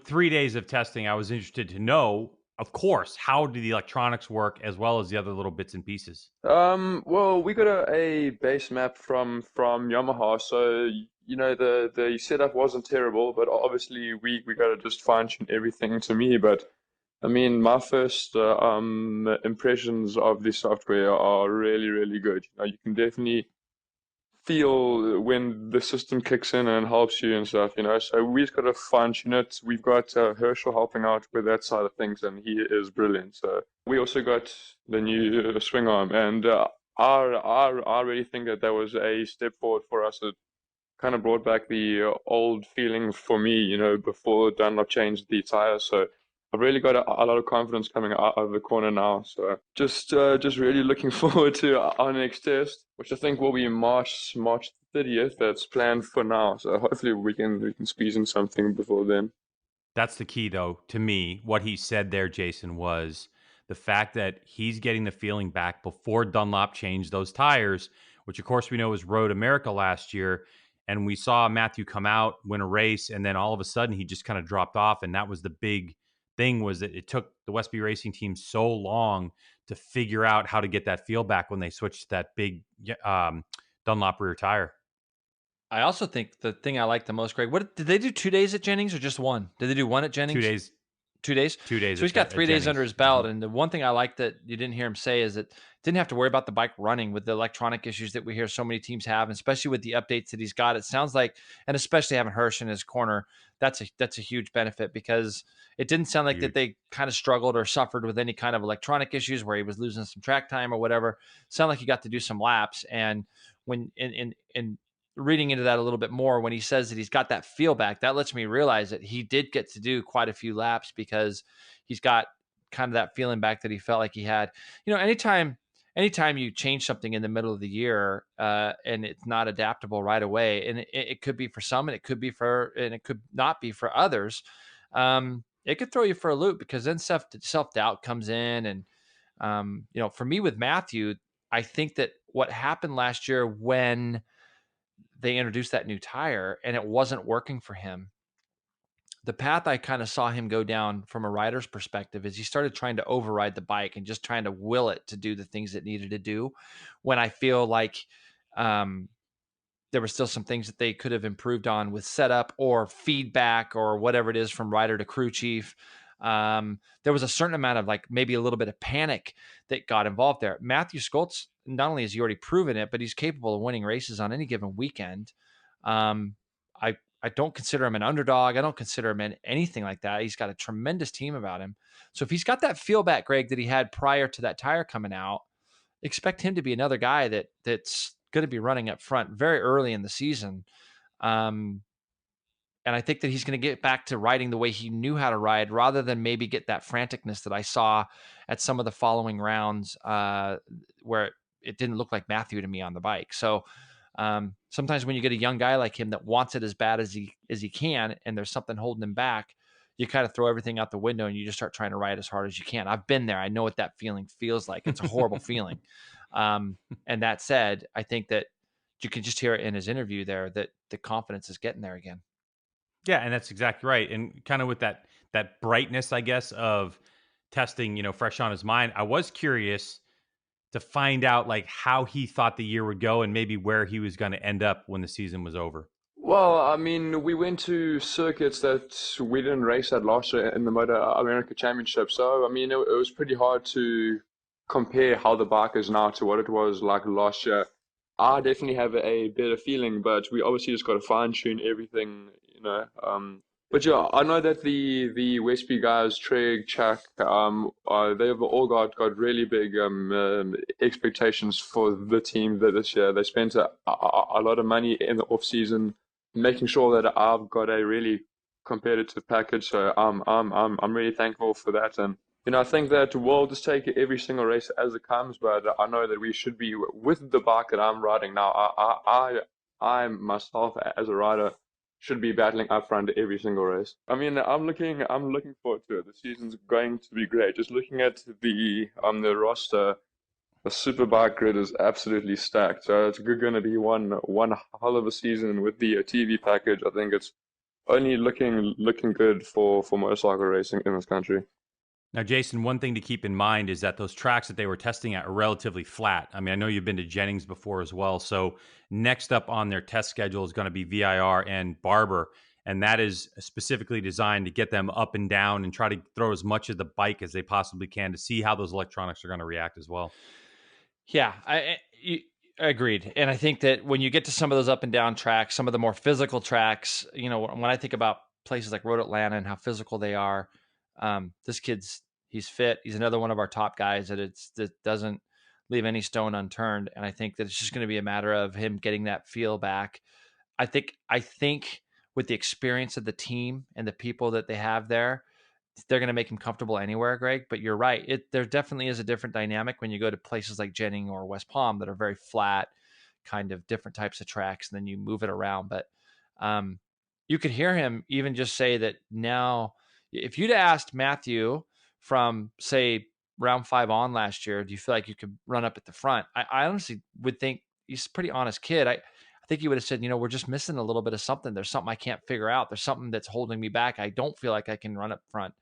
3 days of testing, I was interested to know, of course, how do the electronics work as well as the other little bits and pieces. Well, we got a base map from Yamaha, so the setup wasn't terrible, but obviously we got to just fine tune everything to me. But I mean, my first impressions of the software are really, really good. You can definitely feel when the system kicks in and helps you and stuff. So we just got to fine tune it. We've got Herschel helping out with that side of things, and he is brilliant. So we also got the new swing arm, and I really think that was a step forward for us. It kind of brought back the old feeling for me, before Dunlop changed the tires. So I've really got a lot of confidence coming out of the corner now. So just really looking forward to our next test, which I think will be March 30th. That's planned for now. So hopefully we can squeeze in something before then. That's the key, though, to me. What he said there, Jason, was the fact that he's getting the feeling back before Dunlop changed those tires, which, of course, we know was Road America last year. And we saw Mathew come out, win a race, and then all of a sudden he just kind of dropped off. And that was the big thing, was that it took the Westby Racing team so long to figure out how to get that feel back when they switched to that big Dunlop rear tire. I also think the thing I like the most, Greg, what did they do 2 days at Jennings or just one? Did they do one at Jennings? 2 days. 2 days? 2 days. So he's got 3 days under his belt. And the one thing I like that you didn't hear him say is that didn't have to worry about the bike running with the electronic issues that we hear so many teams have, and especially with the updates that he's got. It sounds like, and especially having Hirsch in his corner, that's a huge benefit, because it didn't sound like that they kind of struggled or suffered with any kind of electronic issues where he was losing some track time or whatever. It sounded like he got to do some laps. And when in reading into that a little bit more, when he says that he's got that feel back, that lets me realize that he did get to do quite a few laps, because he's got kind of that feeling back that he felt like he had. Anytime you change something in the middle of the year and it's not adaptable right away, and it could be for some, and it could not be for others, it could throw you for a loop, because then self-doubt comes in. And for me with Mathew, I think that what happened last year when they introduced that new tire and it wasn't working for him, the path I kind of saw him go down from a rider's perspective is he started trying to override the bike and just trying to will it to do the things it needed to do, when I feel like there were still some things that they could have improved on with setup or feedback or whatever it is from rider to crew chief. There was a certain amount of maybe a little bit of panic that got involved there. Mathew Scholtz, not only has he already proven it, but he's capable of winning races on any given weekend. I don't consider him an underdog. I don't consider him anything like that. He's got a tremendous team about him. So if he's got that feel back, Greg, that he had prior to that tire coming out, expect him to be another guy that's going to be running up front very early in the season. And I think that he's going to get back to riding the way he knew how to ride, rather than maybe get that franticness that I saw at some of the following rounds where it didn't look like Mathew to me on the bike. So sometimes when you get a young guy like him that wants it as bad as he can, and there's something holding him back, you kind of throw everything out the window and you just start trying to ride as hard as you can. I've been there. I know what that feeling feels like. It's a horrible feeling. And that said, I think that you can just hear it in his interview there that the confidence is getting there again. Yeah, and that's exactly right. And kind of with that brightness, I guess, of testing, fresh on his mind, I was curious, to find out like how he thought the year would go and maybe where he was going to end up when the season was over? Well, I mean, we went to circuits that we didn't race at last year in the MotoAmerica Championship. So, I mean, it was pretty hard to compare how the bike is now to what it was like last year. I definitely have a better feeling, but we obviously just got to fine tune everything, you know. But yeah, I know that the Westby guys, Treg, Chuck, they've all got really big expectations for the team this year. They spent a lot of money in the off season making sure that I've got a really competitive package. So I'm really thankful for that. And you know, I think that we'll just take every single race as it comes. But I know that we should be with the bike that I'm riding now. I myself as a rider should be battling up front every single race. I mean, I'm looking forward to it. The season's going to be great. Just looking at the roster, the Superbike grid is absolutely stacked. So it's going to be one hell of a season with the TV package. I think it's only looking good for motorcycle racing in this country. Now, Jason, one thing to keep in mind is that those tracks that they were testing at are relatively flat. I mean, I know you've been to Jennings before as well. So next up on their test schedule is going to be VIR and Barber. And that is specifically designed to get them up and down and try to throw as much of the bike as they possibly can to see how those electronics are going to react as well. Yeah, I agreed. And I think that when you get to some of those up and down tracks, some of the more physical tracks, you know, when I think about places like Road Atlanta and how physical they are, this he's fit. He's another one of our top guys that doesn't leave any stone unturned. And I think that it's just going to be a matter of him getting that feel back. I think with the experience of the team and the people that they have there, they're going to make him comfortable anywhere, Greg. But you're right. There definitely is a different dynamic when you go to places like Jennings or West Palm that are very flat, kind of different types of tracks, and then you move it around. But you could hear him even just say that now, if you'd asked Mathew from, say, round 5 on last year, do you feel like you could run up at the front? I honestly would think he's a pretty honest kid. I think he would have said, you know, we're just missing a little bit of something. There's something I can't figure out. There's something that's holding me back. I don't feel like I can run up front.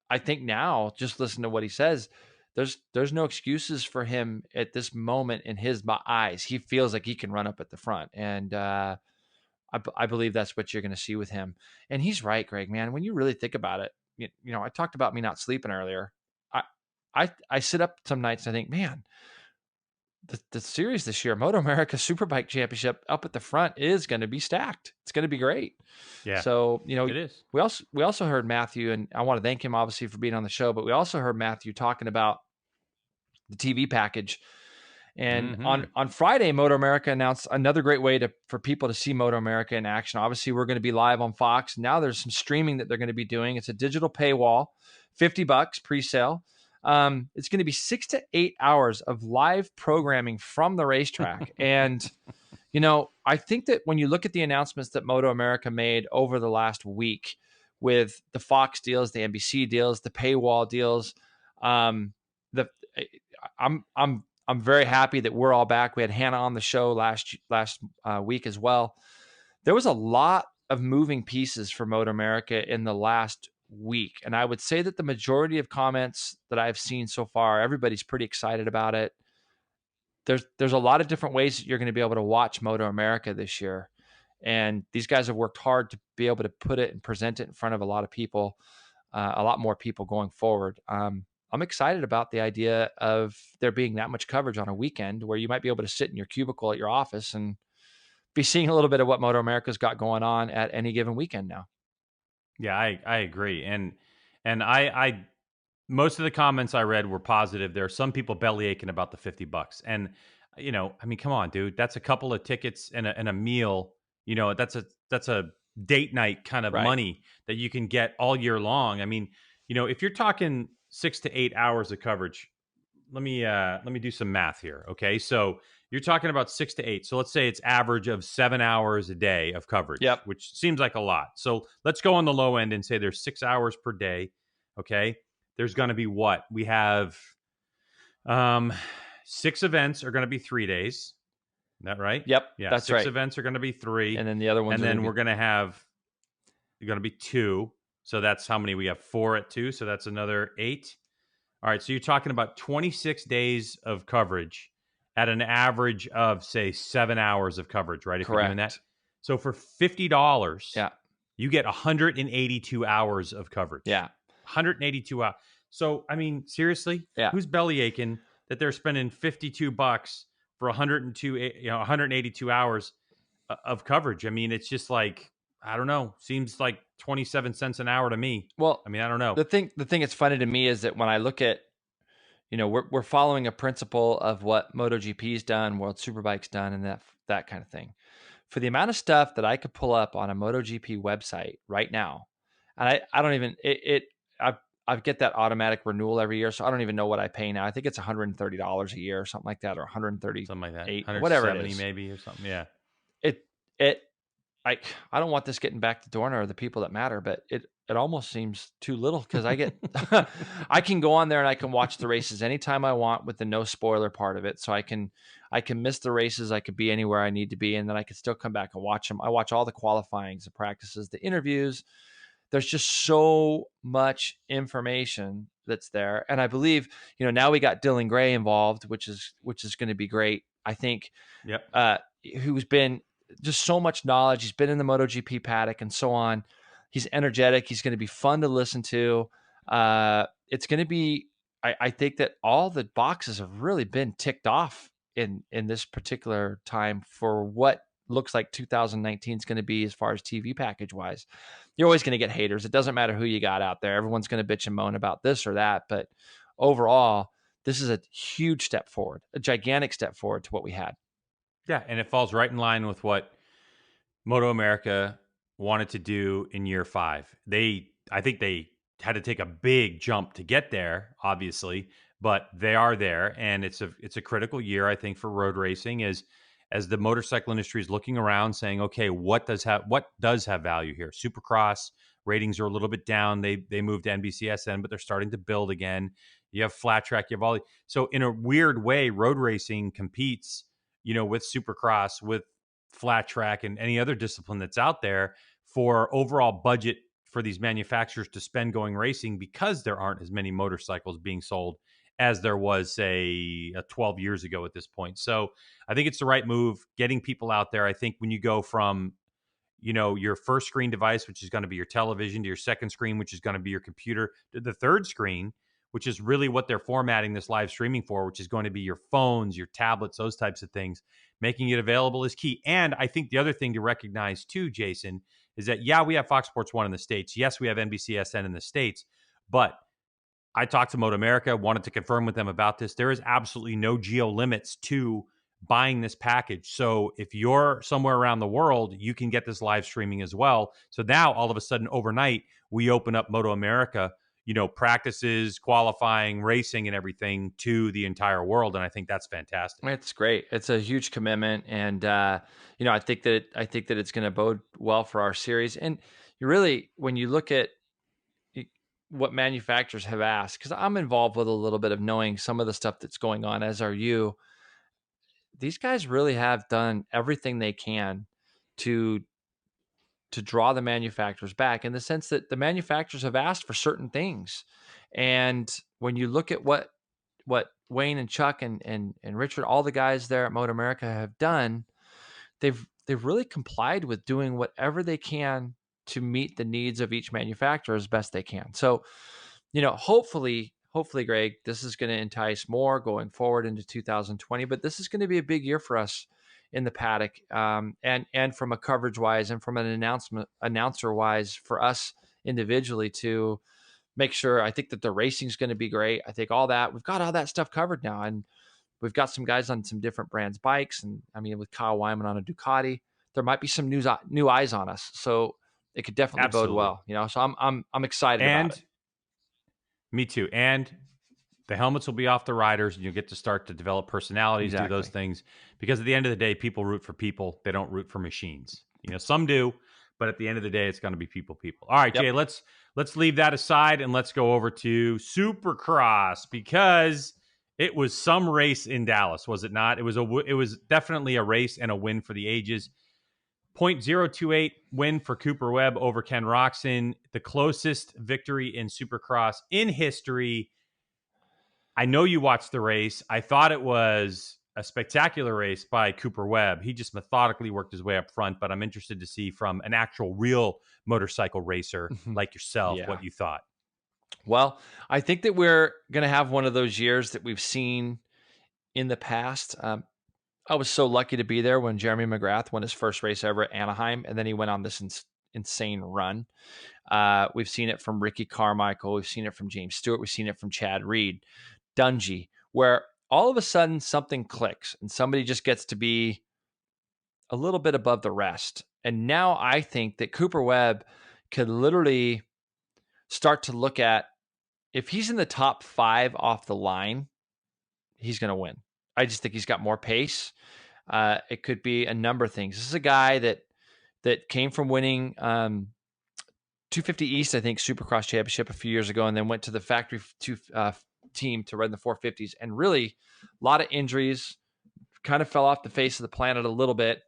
I think now, just listen to what he says. There's no excuses for him at this moment in his eyes. He feels like he can run up at the front. And I believe that's what you're going to see with him. And he's right, Greg, man. When you really think about it, you know, I talked about me not sleeping earlier. I sit up some nights and I think, man, the series this year, MotoAmerica Superbike Championship up at the front is going to be stacked. It's going to be great. Yeah. So, you know, it is. We also heard Mathew, and I want to thank him obviously for being on the show, but we also heard Mathew talking about the TV package. And on Friday, MotoAmerica announced another great way for people to see MotoAmerica in action. Obviously, we're going to be live on Fox. Now there's some streaming that they're going to be doing. It's a digital paywall, $50 pre-sale. It's going to be 6 to 8 hours of live programming from the racetrack. And, you know, I think that when you look at the announcements that MotoAmerica made over the last week with the Fox deals, the NBC deals, the paywall deals, I'm very happy that we're all back. We had Hannah on the show last week as well. There was a lot of moving pieces for MotoAmerica in the last week. And I would say that the majority of comments that I've seen so far, everybody's pretty excited about it. There's a lot of different ways that you're going to be able to watch MotoAmerica this year. And these guys have worked hard to be able to put it and present it in front of a lot of people, a lot more people going forward. I'm excited about the idea of there being that much coverage on a weekend where you might be able to sit in your cubicle at your office and be seeing a little bit of what MotoAmerica's got going on at any given weekend now. Yeah, I agree. And I most of the comments I read were positive. There are some people belly aching about the $50. And, you know, I mean, come on, dude, that's a couple of tickets and a meal, you know, that's a date night kind of money that you can get all year long. I mean, you know, if you're talking 6 to 8 hours of coverage, let me do some math here. Okay. So you're talking about 6 to 8. So let's say it's average of 7 hours a day of coverage, which seems like a lot. So let's go on the low end and say there's 6 hours per day. Okay. There's going to be what? We have 6 events are going to be 3 days. Is that right? Yep. Yeah. That's 6 right. events are going to be 3. And then the other ones. And then we're going to be 2. So that's how many we have? 4 at 2. So that's another 8. All right, so you're talking about 26 days of coverage at an average of, say, 7 hours of coverage, right? If you're doing that. Correct. So for $50, Yeah. you get 182 hours of coverage. Yeah. 182 hours. So, I mean, seriously, Yeah. who's belly aching that they're spending $52 for 182 hours of coverage? I mean, it's just like, I don't know, seems like 27 cents an hour to me. Well, I mean, I don't know. The thing that's funny to me is that when I look at, we're following a principle of what MotoGP's done, World Superbike's done, and that kind of thing. For the amount of stuff that I could pull up on a MotoGP website right now, and I don't even I get that automatic renewal every year, so I don't even know what I pay now. I think it's $130 a year or something like that, or 130, Something like that. 170 whatever it is, maybe, or something. Yeah. I don't want this getting back to Dorna or the people that matter, but it almost seems too little, because I get I can go on there and I can watch the races anytime I want with the no spoiler part of it. So I can miss the races. I could be anywhere I need to be, and then I can still come back and watch them. I watch all the qualifyings, the practices, the interviews. There's just so much information that's there. And I believe, now we got Dylan Gray involved, which is going to be great. I think, who's been just so much knowledge. He's been in the MotoGP paddock and so on. He's energetic. He's going to be fun to listen to. It's going to be, I think that all the boxes have really been ticked off in this particular time for what looks like 2019 is going to be as far as TV package wise. You're always going to get haters. It doesn't matter who you got out there. Everyone's going to bitch and moan about this or that. But overall, this is a huge step forward, a gigantic step forward to what we had. Yeah, and it falls right in line with what MotoAmerica wanted to do in year 5. I think they had to take a big jump to get there, obviously, but they are there, and it's a critical year, I think, for road racing as the motorcycle industry is looking around, saying, okay, what does have value here? Supercross ratings are a little bit down. They moved to NBCSN, but they're starting to build again. You have flat track, you have all. So in a weird way, road racing competes, with Supercross, with flat track, and any other discipline that's out there for overall budget for these manufacturers to spend going racing, because there aren't as many motorcycles being sold as there was, say, 12 years ago at this point. So I think it's the right move, getting people out there. I think when you go from, your first screen device, which is going to be your television, to your second screen, which is going to be your computer, to the third screen, which is really what they're formatting this live streaming for, which is going to be your phones, your tablets, those types of things. Making it available is key. And I think the other thing to recognize too, Jason, is that, we have Fox Sports 1 in the States. Yes, we have NBCSN in the States. But I talked to MotoAmerica, wanted to confirm with them about this. There is absolutely no geo limits to buying this package. So if you're somewhere around the world, you can get this live streaming as well. So now all of a sudden overnight, we open up MotoAmerica, practices, qualifying, racing, and everything to the entire world. And I think that's fantastic. It's great. It's a huge commitment. And, I think that it's going to bode well for our series. And you really, when you look at what manufacturers have asked, because I'm involved with a little bit of knowing some of the stuff that's going on, as are you, these guys really have done everything they can to draw the manufacturers back, in the sense that the manufacturers have asked for certain things. And when you look at what Wayne and Chuck and Richard, all the guys there at MotoAmerica have done, they've really complied with doing whatever they can to meet the needs of each manufacturer as best they can. So, hopefully, Greg, this is going to entice more going forward into 2020, but this is going to be a big year for us in the paddock, and from a coverage wise, and from an announcer wise, for us individually to make sure. I think that the racing is going to be great. I think we've got all that stuff covered now, and we've got some guys on some different brands bikes, and I mean, with Kyle Wyman on a Ducati, there might be some new eyes on us, so it could definitely bode well. So I'm excited about it. Me too. And the helmets will be off the riders, and you'll get to start to develop personalities, do those things. Because at the end of the day, people root for people. They don't root for machines. Some do, but at the end of the day, it's going to be people. All right, Jay, let's leave that aside and let's go over to Supercross, because it was some race in Dallas, was it not? It was definitely a race and a win for the ages. 0.028 win for Cooper Webb over Ken Roczen, the closest victory in Supercross in history. I know you watched the race. I thought it was a spectacular race by Cooper Webb. He just methodically worked his way up front, but I'm interested to see from an actual real motorcycle racer like yourself what you thought. Well, I think that we're going to have one of those years that we've seen in the past. I was so lucky to be there when Jeremy McGrath won his first race ever at Anaheim, and then he went on this insane run. We've seen it from Ricky Carmichael. We've seen it from James Stewart. We've seen it from Chad Reed, Dungey, where all of a sudden something clicks and somebody just gets to be a little bit above the rest. And now I think that Cooper Webb could literally start to look at, if he's in the top 5 off the line, he's going to win. I just think he's got more pace. It could be a number of things. This is a guy that came from winning 250 East, I think, Supercross Championship a few years ago, and then went to the factory team to run the 450s, and really a lot of injuries, kind of fell off the face of the planet a little bit,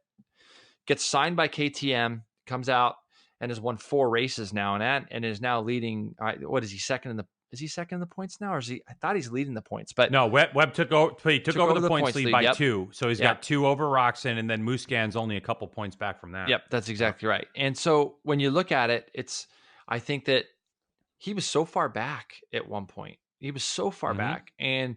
gets signed by KTM, comes out and has won 4 races now, and is now leading. What is he, second in the? Is he second in the points now, or is he? I thought he's leading the points, but no. Webb took over the points lead by 2, so he's got 2 over Roczen, and then Musquin's only a couple points back from that. Yep, that's exactly right. And so when you look at it, I think that he was so far back at one point. He was so far back, and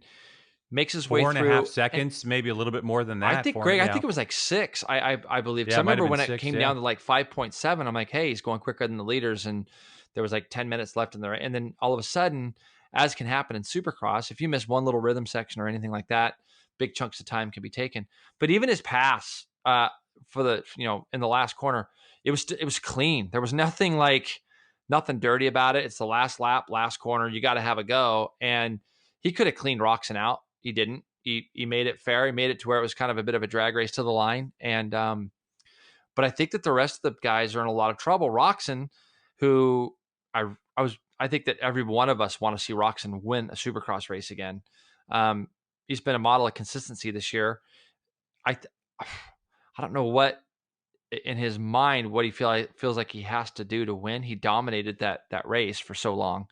makes his way through 4.5 seconds, maybe a little bit more than that. I think, Greg, I think it was like 6, I believe. Because I remember when it came down to like 5.7, I'm like, hey, he's going quicker than the leaders. And there was like 10 minutes left in there. And then all of a sudden, as can happen in Supercross, if you miss one little rhythm section or anything like that, big chunks of time can be taken. But even his pass for the, in the last corner, it was clean. There was nothing dirty about it. It's the last lap, last corner. You got to have a go. And he could have cleaned Roczen out. He didn't. He made it fair. He made it to where it was kind of a bit of a drag race to the line. And but I think that the rest of the guys are in a lot of trouble. Roczen, who I think that every one of us want to see Roczen win a Supercross race again. He's been a model of consistency this year. I don't know what in his mind what he feels like he has to do to win. He dominated that race for so long.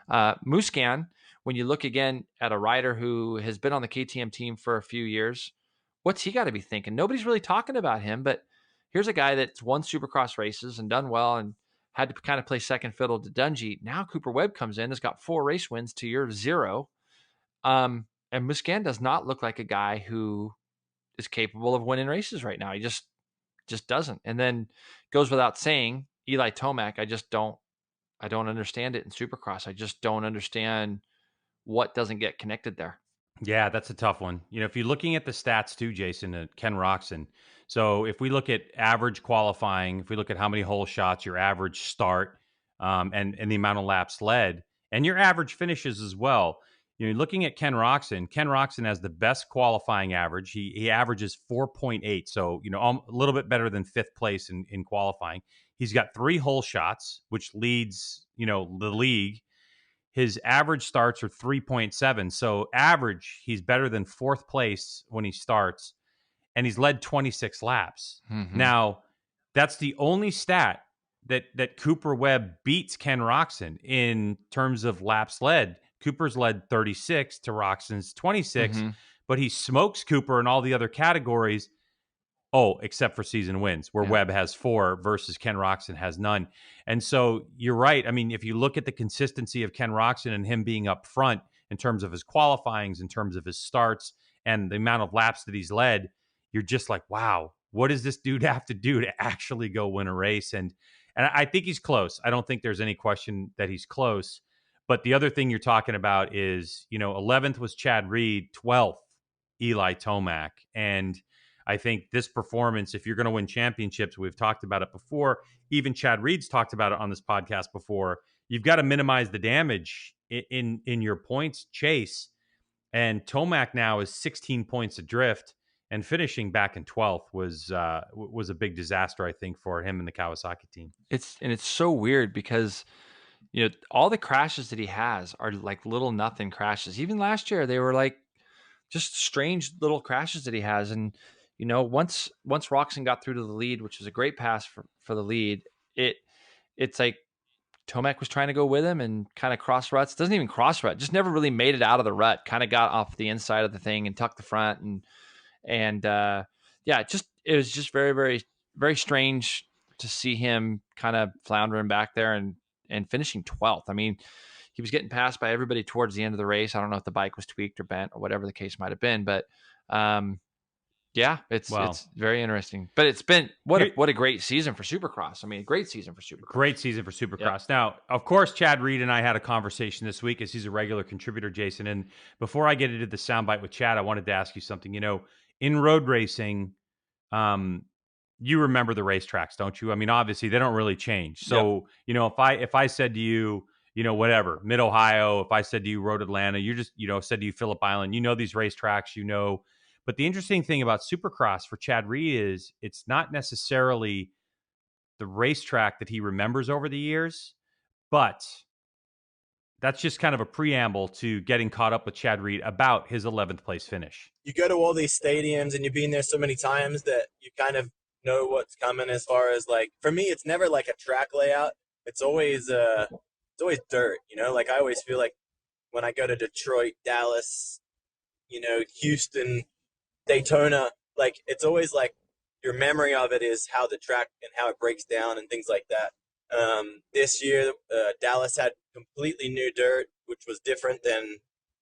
Musquin, when you look again at a rider who has been on the KTM team for a few years, what's he got to be thinking? Nobody's really talking about him, but here's a guy that's won Supercross races and done well and had to kind of play second fiddle to Dungey. Now Cooper Webb comes in, has got 4 race wins to your 0. And Musquin does not look like a guy who is capable of winning races right now. He just doesn't. And then goes without saying, Eli Tomac, I don't understand it in Supercross. I just don't understand what doesn't get connected there. Yeah, that's a tough one. If you're looking at the stats too, Jason, at Ken Roczen. So if we look at average qualifying, if we look at how many hole shots, your average start, and the amount of laps led, and your average finishes as well. You're looking at Ken Roczen. Ken Roczen has the best qualifying average. He averages 4.8, so a little bit better than 5th place in qualifying. He's got 3 hole shots, which leads the league. His average starts are 3.7. So average, he's better than 4th place when he starts, and he's led 26 laps. Mm-hmm. Now, that's the only stat that Cooper Webb beats Ken Roczen in terms of laps led. Cooper's led 36 to Roxon's 26, but he smokes Cooper in all the other categories. Oh, except for season wins, where Webb has 4 versus Ken Roczen has none. And so you're right. I mean, if you look at the consistency of Ken Roczen and him being up front in terms of his qualifyings, in terms of his starts, and the amount of laps that he's led, you're just like, wow, what does this dude have to do to actually go win a race? And I think he's close. I don't think there's any question that he's close. But the other thing you're talking about is, 11th was Chad Reed, 12th, Eli Tomac. And I think this performance, if you're going to win championships, we've talked about it before. Even Chad Reed's talked about it on this podcast before. You've got to minimize the damage in your points chase. And Tomac now is 16 points adrift, and finishing back in 12th was a big disaster, I think, for him and the Kawasaki team. It's so weird because all the crashes that he has are like little nothing crashes. Even last year, they were like just strange little crashes that he has. And once Roczen got through to the lead, which was a great pass for the lead, it's like Tomac was trying to go with him and kind of cross ruts. Doesn't even cross rut, just never really made it out of the rut. Kind of got off the inside of the thing and tucked the front and yeah, it was just very, very, very strange to see him kind of floundering back there and finishing 12th. I mean, he was getting passed by everybody towards the end of the race. I don't know if the bike was tweaked or bent or whatever the case might have been, but yeah, it's very interesting. But it's been what a great season for Supercross. I mean, great season for Supercross. Great season for Supercross. Yep. Now, of course, Chad Reed and I had a conversation this week as he's a regular contributor, Jason. And before I get into the soundbite with Chad, I wanted to ask you something. You know, in road racing, you remember the racetracks, don't you? I mean, obviously they don't really change. So, yep. You know, if I said to you, you know, whatever, Mid Ohio, if I said to you Road Atlanta, you just, you know, said to you Phillip Island, you know these racetracks, you know. But the interesting thing about Supercross for Chad Reed is it's not necessarily the racetrack that he remembers over the years, but that's just kind of a preamble to getting caught up with Chad Reed about his 11th place finish. You go to all these stadiums and you've been there so many times that you kind of know what's coming as far as, like, for me, it's never like a track layout. It's always dirt, you know? Like, I always feel like when I go to Detroit, Dallas, you know, Houston, Daytona, like, it's always like your memory of it is how the track and how it breaks down and things like that. This year, Dallas had completely new dirt, which was different than,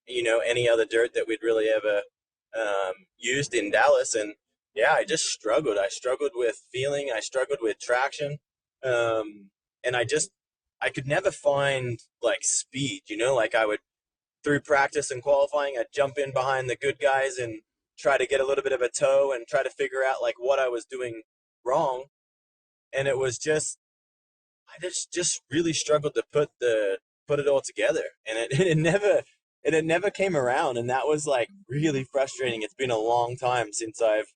you know, any other dirt that we'd really ever used in Dallas. And yeah, I just struggled. I struggled with feeling. I struggled with traction. And I could never find, like, speed, you know, like I would, through practice and qualifying, I'd jump in behind the good guys and try to get a little bit of a toe and try to figure out, like, what I was doing wrong. And it was just, I just really struggled to put it all together. And it never came around. And that was, like, really frustrating. It's been a long time since I've,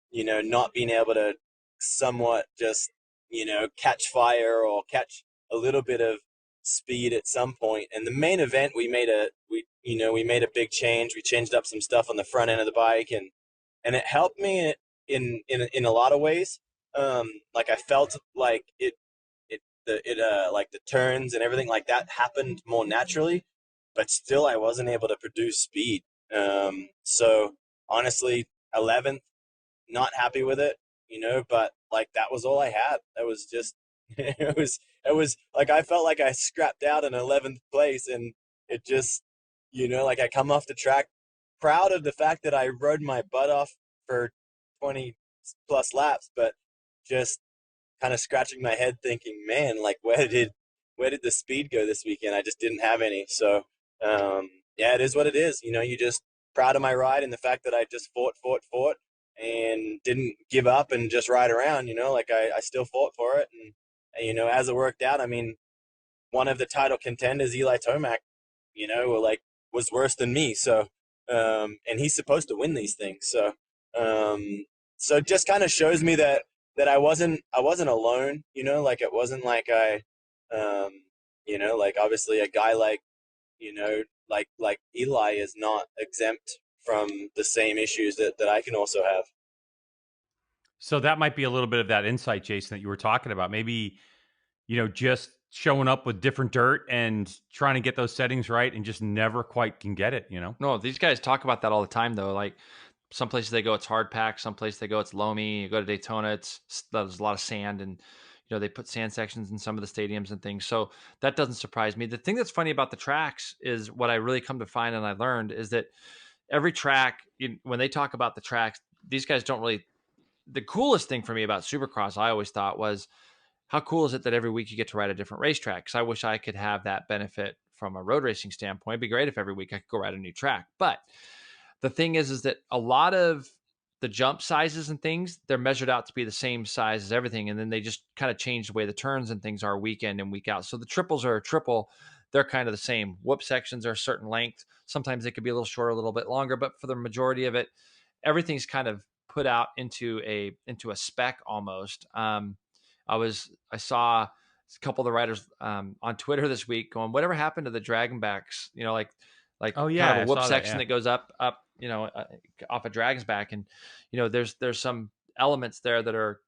you know, not been able to somewhat just, you know, catch fire or catch a little bit of speed at some point. And the main event, we made a big change. We changed up some stuff on the front end of the bike, and it helped me in a lot of ways. Like, I felt like like the turns and everything like that happened more naturally, but still I wasn't able to produce speed. So honestly, 11th, not happy with it, you know, but, like, that was all I had. That was just, it was like, I felt like I scrapped out in 11th place, and it just, you know, like, I come off the track proud of the fact that I rode my butt off for 20 plus laps, but just kind of scratching my head thinking, man, like, where did the speed go this weekend? I just didn't have any. So, yeah, it is what it is. You know, you just proud of my ride and the fact that I just fought and didn't give up and just ride around, you know, like I still fought for it. And, you know, as it worked out, I mean, one of the title contenders, Eli Tomac, you know, like, was worse than me. So, and he's supposed to win these things. So, so it just kind of shows me that I wasn't alone, you know, like, it wasn't like you know, like, obviously a guy like, you know, like Eli is not exempt from the same issues that I can also have. So that might be a little bit of that insight, Jason, that you were talking about. Maybe, you know, just showing up with different dirt and trying to get those settings right and just never quite can get it, you know? No, these guys talk about that all the time, though. Like, some places they go, it's hard pack. Some places they go, it's loamy. You go to Daytona, there's a lot of sand, and, you know, they put sand sections in some of the stadiums and things. So that doesn't surprise me. The thing that's funny about the tracks is what I really come to find, and I learned, is that every track, when they talk about the tracks, these guys don't really. The coolest thing for me about Supercross, I always thought, was how cool is it that every week you get to ride a different racetrack? Because I wish I could have that benefit from a road racing standpoint. It'd be great if every week I could go ride a new track. But the thing is that a lot of the jump sizes and things, they're measured out to be the same size as everything. And then they just kind of change the way the turns and things are week in and week out. So the triples are a triple. They're kind of the same. Whoop sections are a certain length. Sometimes they could be a little shorter, a little bit longer, but for the majority of it, everything's kind of put out into a spec almost. I saw a couple of the riders on Twitter this week going, whatever happened to the Dragonbacks? You know, like oh yeah, kind of a whoop section that goes up, you know, off a Dragon's back. And, you know, there's some elements there that are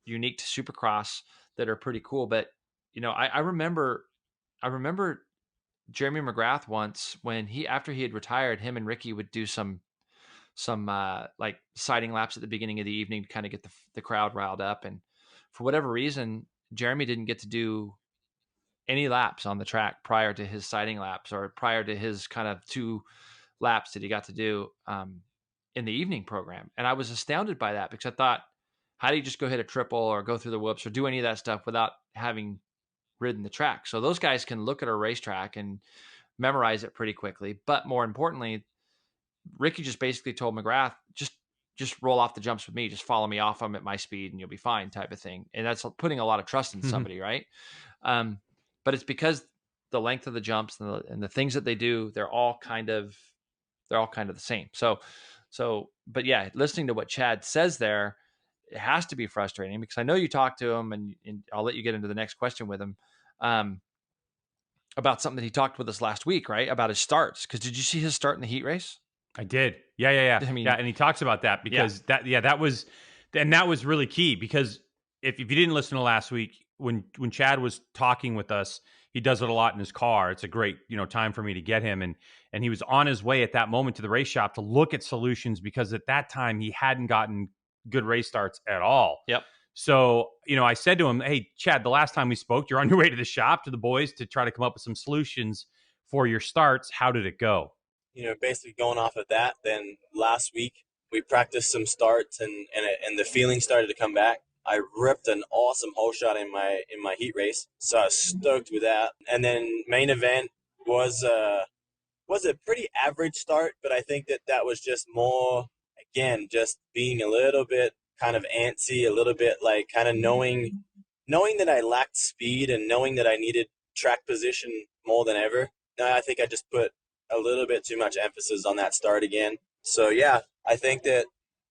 unique to Supercross that are pretty cool. But, you know, I remember I remember Jeremy McGrath once when after he had retired, him and Ricky would do some like sighting laps at the beginning of the evening to kind of get the crowd riled up. And for whatever reason, Jeremy didn't get to do any laps on the track prior to his sighting laps or prior to his kind of 2 laps that he got to do in the evening program. And I was astounded by that because I thought, how do you just go hit a triple or go through the whoops or do any of that stuff without having ridden the track? So those guys can look at a racetrack and memorize it pretty quickly. But more importantly, Ricky just basically told McGrath, just roll off the jumps with me. Just follow me off. I'm at my speed and you'll be fine, type of thing. And that's putting a lot of trust in somebody, right? But it's because the length of the jumps and the things that they do, they're all kind of the same. But yeah, listening to what Chad says there, it has to be frustrating because I know you talked to him, and I'll let you get into the next question with him about something that he talked with us last week, right? About his starts. Because did you see his start in the heat race? I did. Yeah. I mean, yeah, and he talks about that because that was really key because if you didn't listen to last week, when Chad was talking with us, he does it a lot in his car. It's a great, time for me to get him. And he was on his way at that moment to the race shop to look at solutions because at that time he hadn't gotten good race starts at all. Yep. So, I said to him, hey, Chad, the last time we spoke, you're on your way to the shop to the boys to try to come up with some solutions for your starts. How did it go? Basically going off of that, then last week we practiced some starts and the feeling started to come back. I ripped an awesome hole shot in my heat race, so I was stoked with that. And then main event was a pretty average start, but I think that was just more, again, just being a little bit kind of antsy, a little bit like kind of knowing that I lacked speed and knowing that I needed track position more than ever. I think I just put a little bit too much emphasis on that start again. So yeah, I think that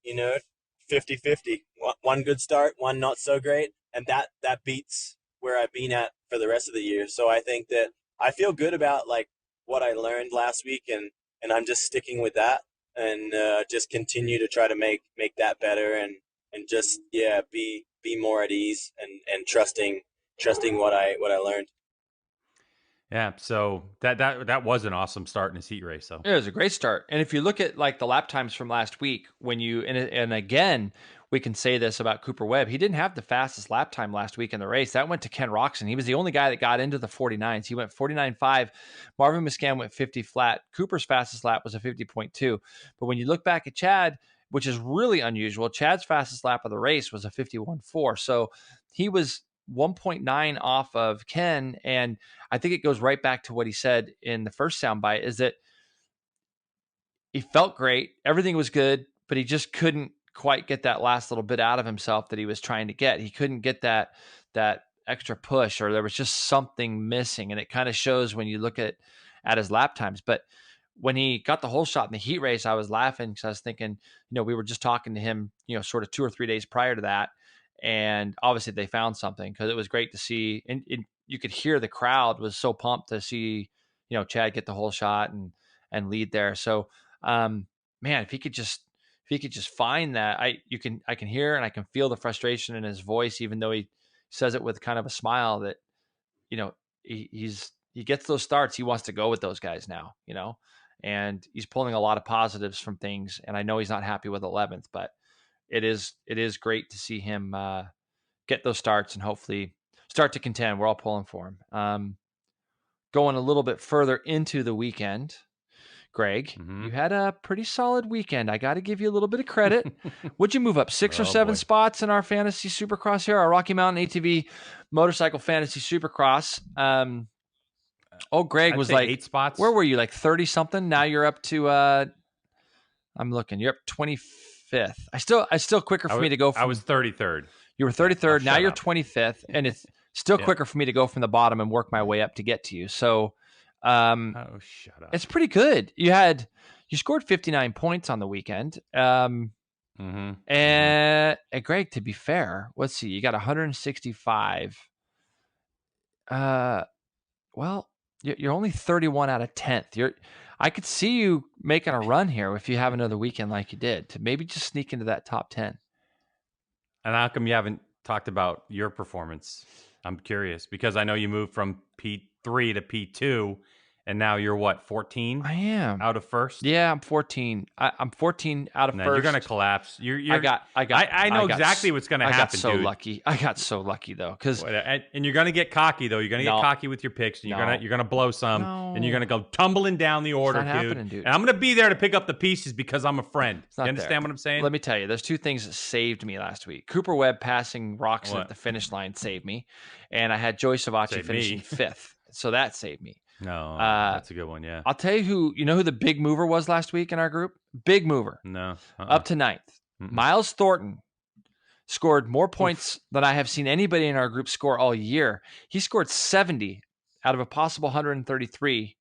50-50. One good start, one not so great, and that beats where I've been at for the rest of the year. So I think that I feel good about like what I learned last week, and I'm just sticking with that and just continue to try to make that better and just be more at ease and trusting what I learned. Yeah, so that was an awesome start in his heat race. So it was a great start. And if you look at like the lap times from last week, and again, we can say this about Cooper Webb, he didn't have the fastest lap time last week in the race. That went to Ken Roxon. He was the only guy that got into the 49s. He went 49.5. Marvin Musquin went 50 flat. Cooper's fastest lap was a 50.2. But when you look back at Chad, which is really unusual, Chad's fastest lap of the race was a 51.4. So he was 1.9 off of Ken. And I think it goes right back to what he said in the first soundbite, is that he felt great. Everything was good, but he just couldn't quite get that last little bit out of himself that he was trying to get. He couldn't get that extra push, or there was just something missing. And it kind of shows when you look at his lap times. But when he got the whole shot in the heat race, I was laughing because I was thinking, we were just talking to him, sort of 2 or 3 days prior to that. And obviously they found something, because it was great to see. And you could hear the crowd was so pumped to see, Chad get the whole shot and lead there. So, man, if he could just find that, I can hear and I can feel the frustration in his voice, even though he says it with kind of a smile that, he gets those starts. He wants to go with those guys now, and he's pulling a lot of positives from things. And I know he's not happy with 11th, but it is great to see him get those starts and hopefully start to contend. We're all pulling for him. Going a little bit further into the weekend, Greg, you had a pretty solid weekend. I got to give you a little bit of credit. Would you move up 6 or 7 spots in our fantasy Supercross here, our Rocky Mountain ATV Motorcycle Fantasy Supercross? Greg was like 8 spots. Where were you? Like 30 something. Now you're up to. I'm looking. You're up 25th. I still quicker for me to go. I was 33rd. You were 33rd. Now you're 25th, and it's still quicker for me to go from the bottom and work my way up to get to you. So. Shut up. It's pretty good. You scored 59 points on the weekend. And Greg, to be fair, let's see, you got 165. Well, you're only 31 out of 10th. I could see you making a run here if you have another weekend like you did, to maybe just sneak into that top 10. And how come you haven't talked about your performance? I'm curious because I know you moved from P3 to P2, and now you're what, 14? I am out of first. Yeah, I'm 14. I'm 14 out of No, first. you're gonna collapse. I know exactly what's gonna happen. I got so dude. lucky. I got so lucky though, because and you're gonna get cocky though. You're gonna get cocky with your picks, and you're gonna blow some, and you're gonna go tumbling down the order, dude. And I'm gonna be there to pick up the pieces because I'm a friend. You understand what I'm saying? Let me tell you, there's two things that saved me last week. Cooper Webb passing Roxon at the finish line saved me, and I had Joey Savacci finishing 5th, so that saved me. No, that's a good one. Yeah, I'll tell you who the big mover was last week in our group. Big mover. No, up to 9th. Miles Thornton scored more points than I have seen anybody in our group score all year. He scored 70 out of a possible 133,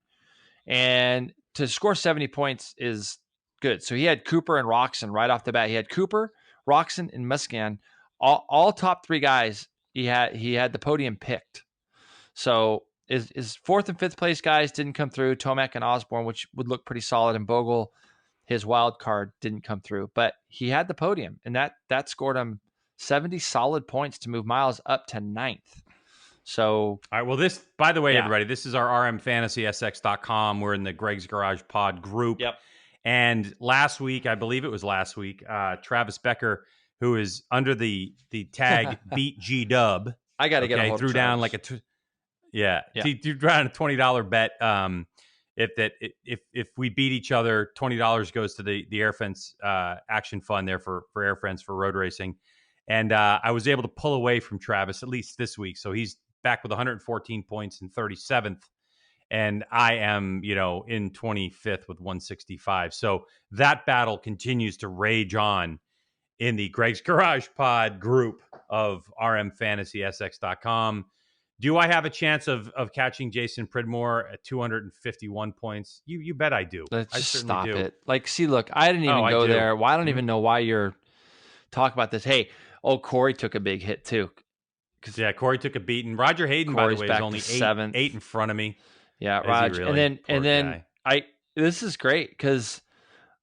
and to score 70 points is good. So he had Cooper and Roxon right off the bat. He had Cooper, Roxon, and Muscan, all top 3 guys. He had the podium picked. So his 4th and 5th place guys didn't come through. Tomac and Osborne, which would look pretty solid, and Bogle, his wild card, didn't come through. But he had the podium, and that scored him 70 solid points to move Miles up to 9th. So, all right. Well, this, by the way, everybody, this is our rmfantasysx.com. We're in the Greg's Garage Pod group. Yep. And last week, I believe it was last week, Travis Becker, who is under the tag Beat G Dub, I got to get a hold threw of down like a he threw down a $20 bet. If we beat each other, $20 goes to the Air Fence Action Fund there for Air Fence for road racing. And I was able to pull away from Travis at least this week, so he's back with 114 points in 37th. And I am, in 25th with 165. So that battle continues to rage on in the Greg's Garage Pod group of rmfantasysx.com. Do I have a chance of catching Jason Pridmore at 251 points? You bet I do. Let's I just certainly stop do. it. Like, see, look, I didn't even go there. Well, I don't even know why you're talking about this. Hey, Corey took a big hit too. Yeah, Corey took a beating. Roger Hayden, Corey's by the way, is only 8 in front of me. Yeah, Roger. Really? And then this is great because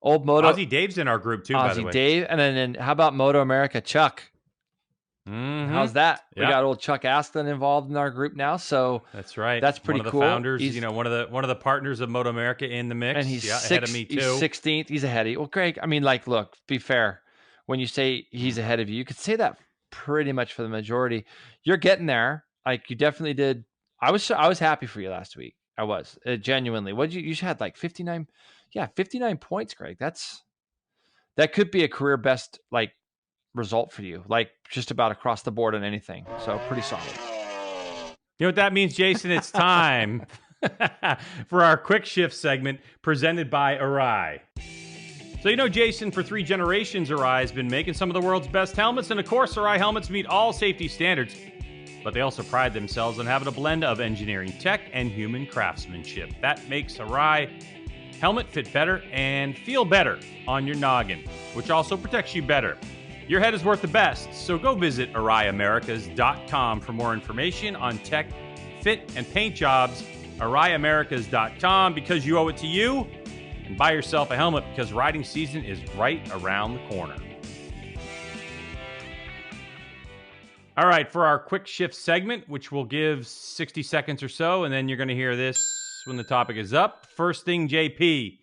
old Moto Aussie Dave's in our group too, by the way. Aussie Dave, and then how about MotoAmerica Chuck? Mm-hmm. How's that? We got old Chuck Astlin involved in our group now, so that's right. That's pretty cool. One of the founders, one of the partners of MotoAmerica in the mix, and he's ahead of me too. He's 16th. He's ahead of you. Well, Greg, I mean, look, be fair. When you say he's ahead of you, you could say that pretty much for the majority. You're getting there. Like, you definitely did. I was happy for you last week. I was genuinely. What you had like 59? Yeah, 59 points, Greg. That could be a career best result for you, just about across the board on anything. So pretty solid. You know what that means, Jason? It's time for our quick shift segment presented by Arai. So Jason, for 3 generations, Arai has been making some of the world's best helmets, and of course, Arai helmets meet all safety standards, but they also pride themselves on having a blend of engineering tech and human craftsmanship. That makes Arai helmet fit better and feel better on your noggin, which also protects you better. Your head is worth the best, so go visit AraiAmericas.com for more information on tech, fit, and paint jobs. AraiAmericas.com, because you owe it to you. And buy yourself a helmet because riding season is right around the corner. All right, for our quick shift segment, which we'll give 60 seconds or so, and then you're going to hear this when the topic is up. First thing, JP.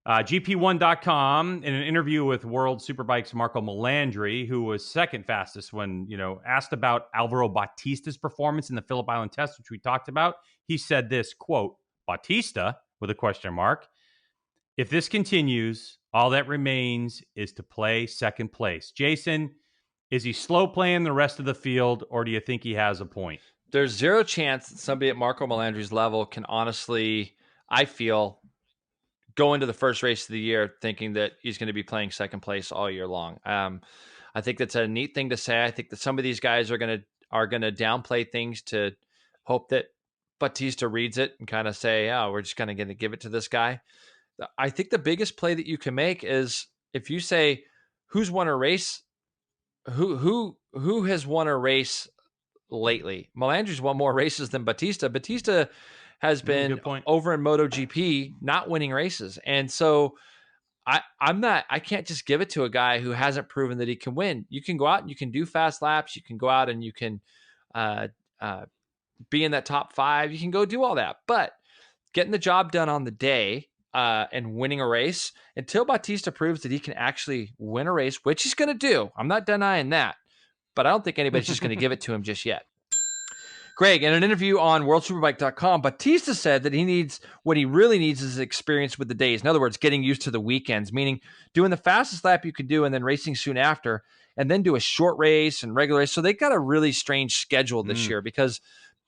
GP1.com, in an interview with World Superbike's Marco Melandri, who was second fastest when, asked about Alvaro Bautista's performance in the Phillip Island test, which we talked about, he said this, quote, Bautista, with a question mark, if this continues, all that remains is to play second place. Jason, is he slow playing the rest of the field, or do you think he has a point? There's zero chance that somebody at Marco Melandri's level can honestly, I feel, go into the first race of the year thinking that he's going to be playing second place all year long. I think that's a neat thing to say. I think that some of these guys are going to downplay things to hope that Bautista reads it and kind of say, "Oh, we're just kind of going to give it to this guy." I think the biggest play that you can make is if you say, "Who's won a race? Who has won a race lately?" Melandri's won more races than Bautista. Bautista has been over in MotoGP not winning races. And so I can't just give it to a guy who hasn't proven that he can win. You can go out and you can do fast laps. You can go out and you can be in that top 5. You can go do all that. But getting the job done on the day and winning a race, until Bautista proves that he can actually win a race, which he's going to do. I'm not denying that. But I don't think anybody's just going to give it to him just yet. Greg, in an interview on WorldSuperbike.com, Bautista said that what he really needs is experience with the days. In other words, getting used to the weekends, meaning doing the fastest lap you could do and then racing soon after, and then do a short race and regular race. So they got a really strange schedule this year because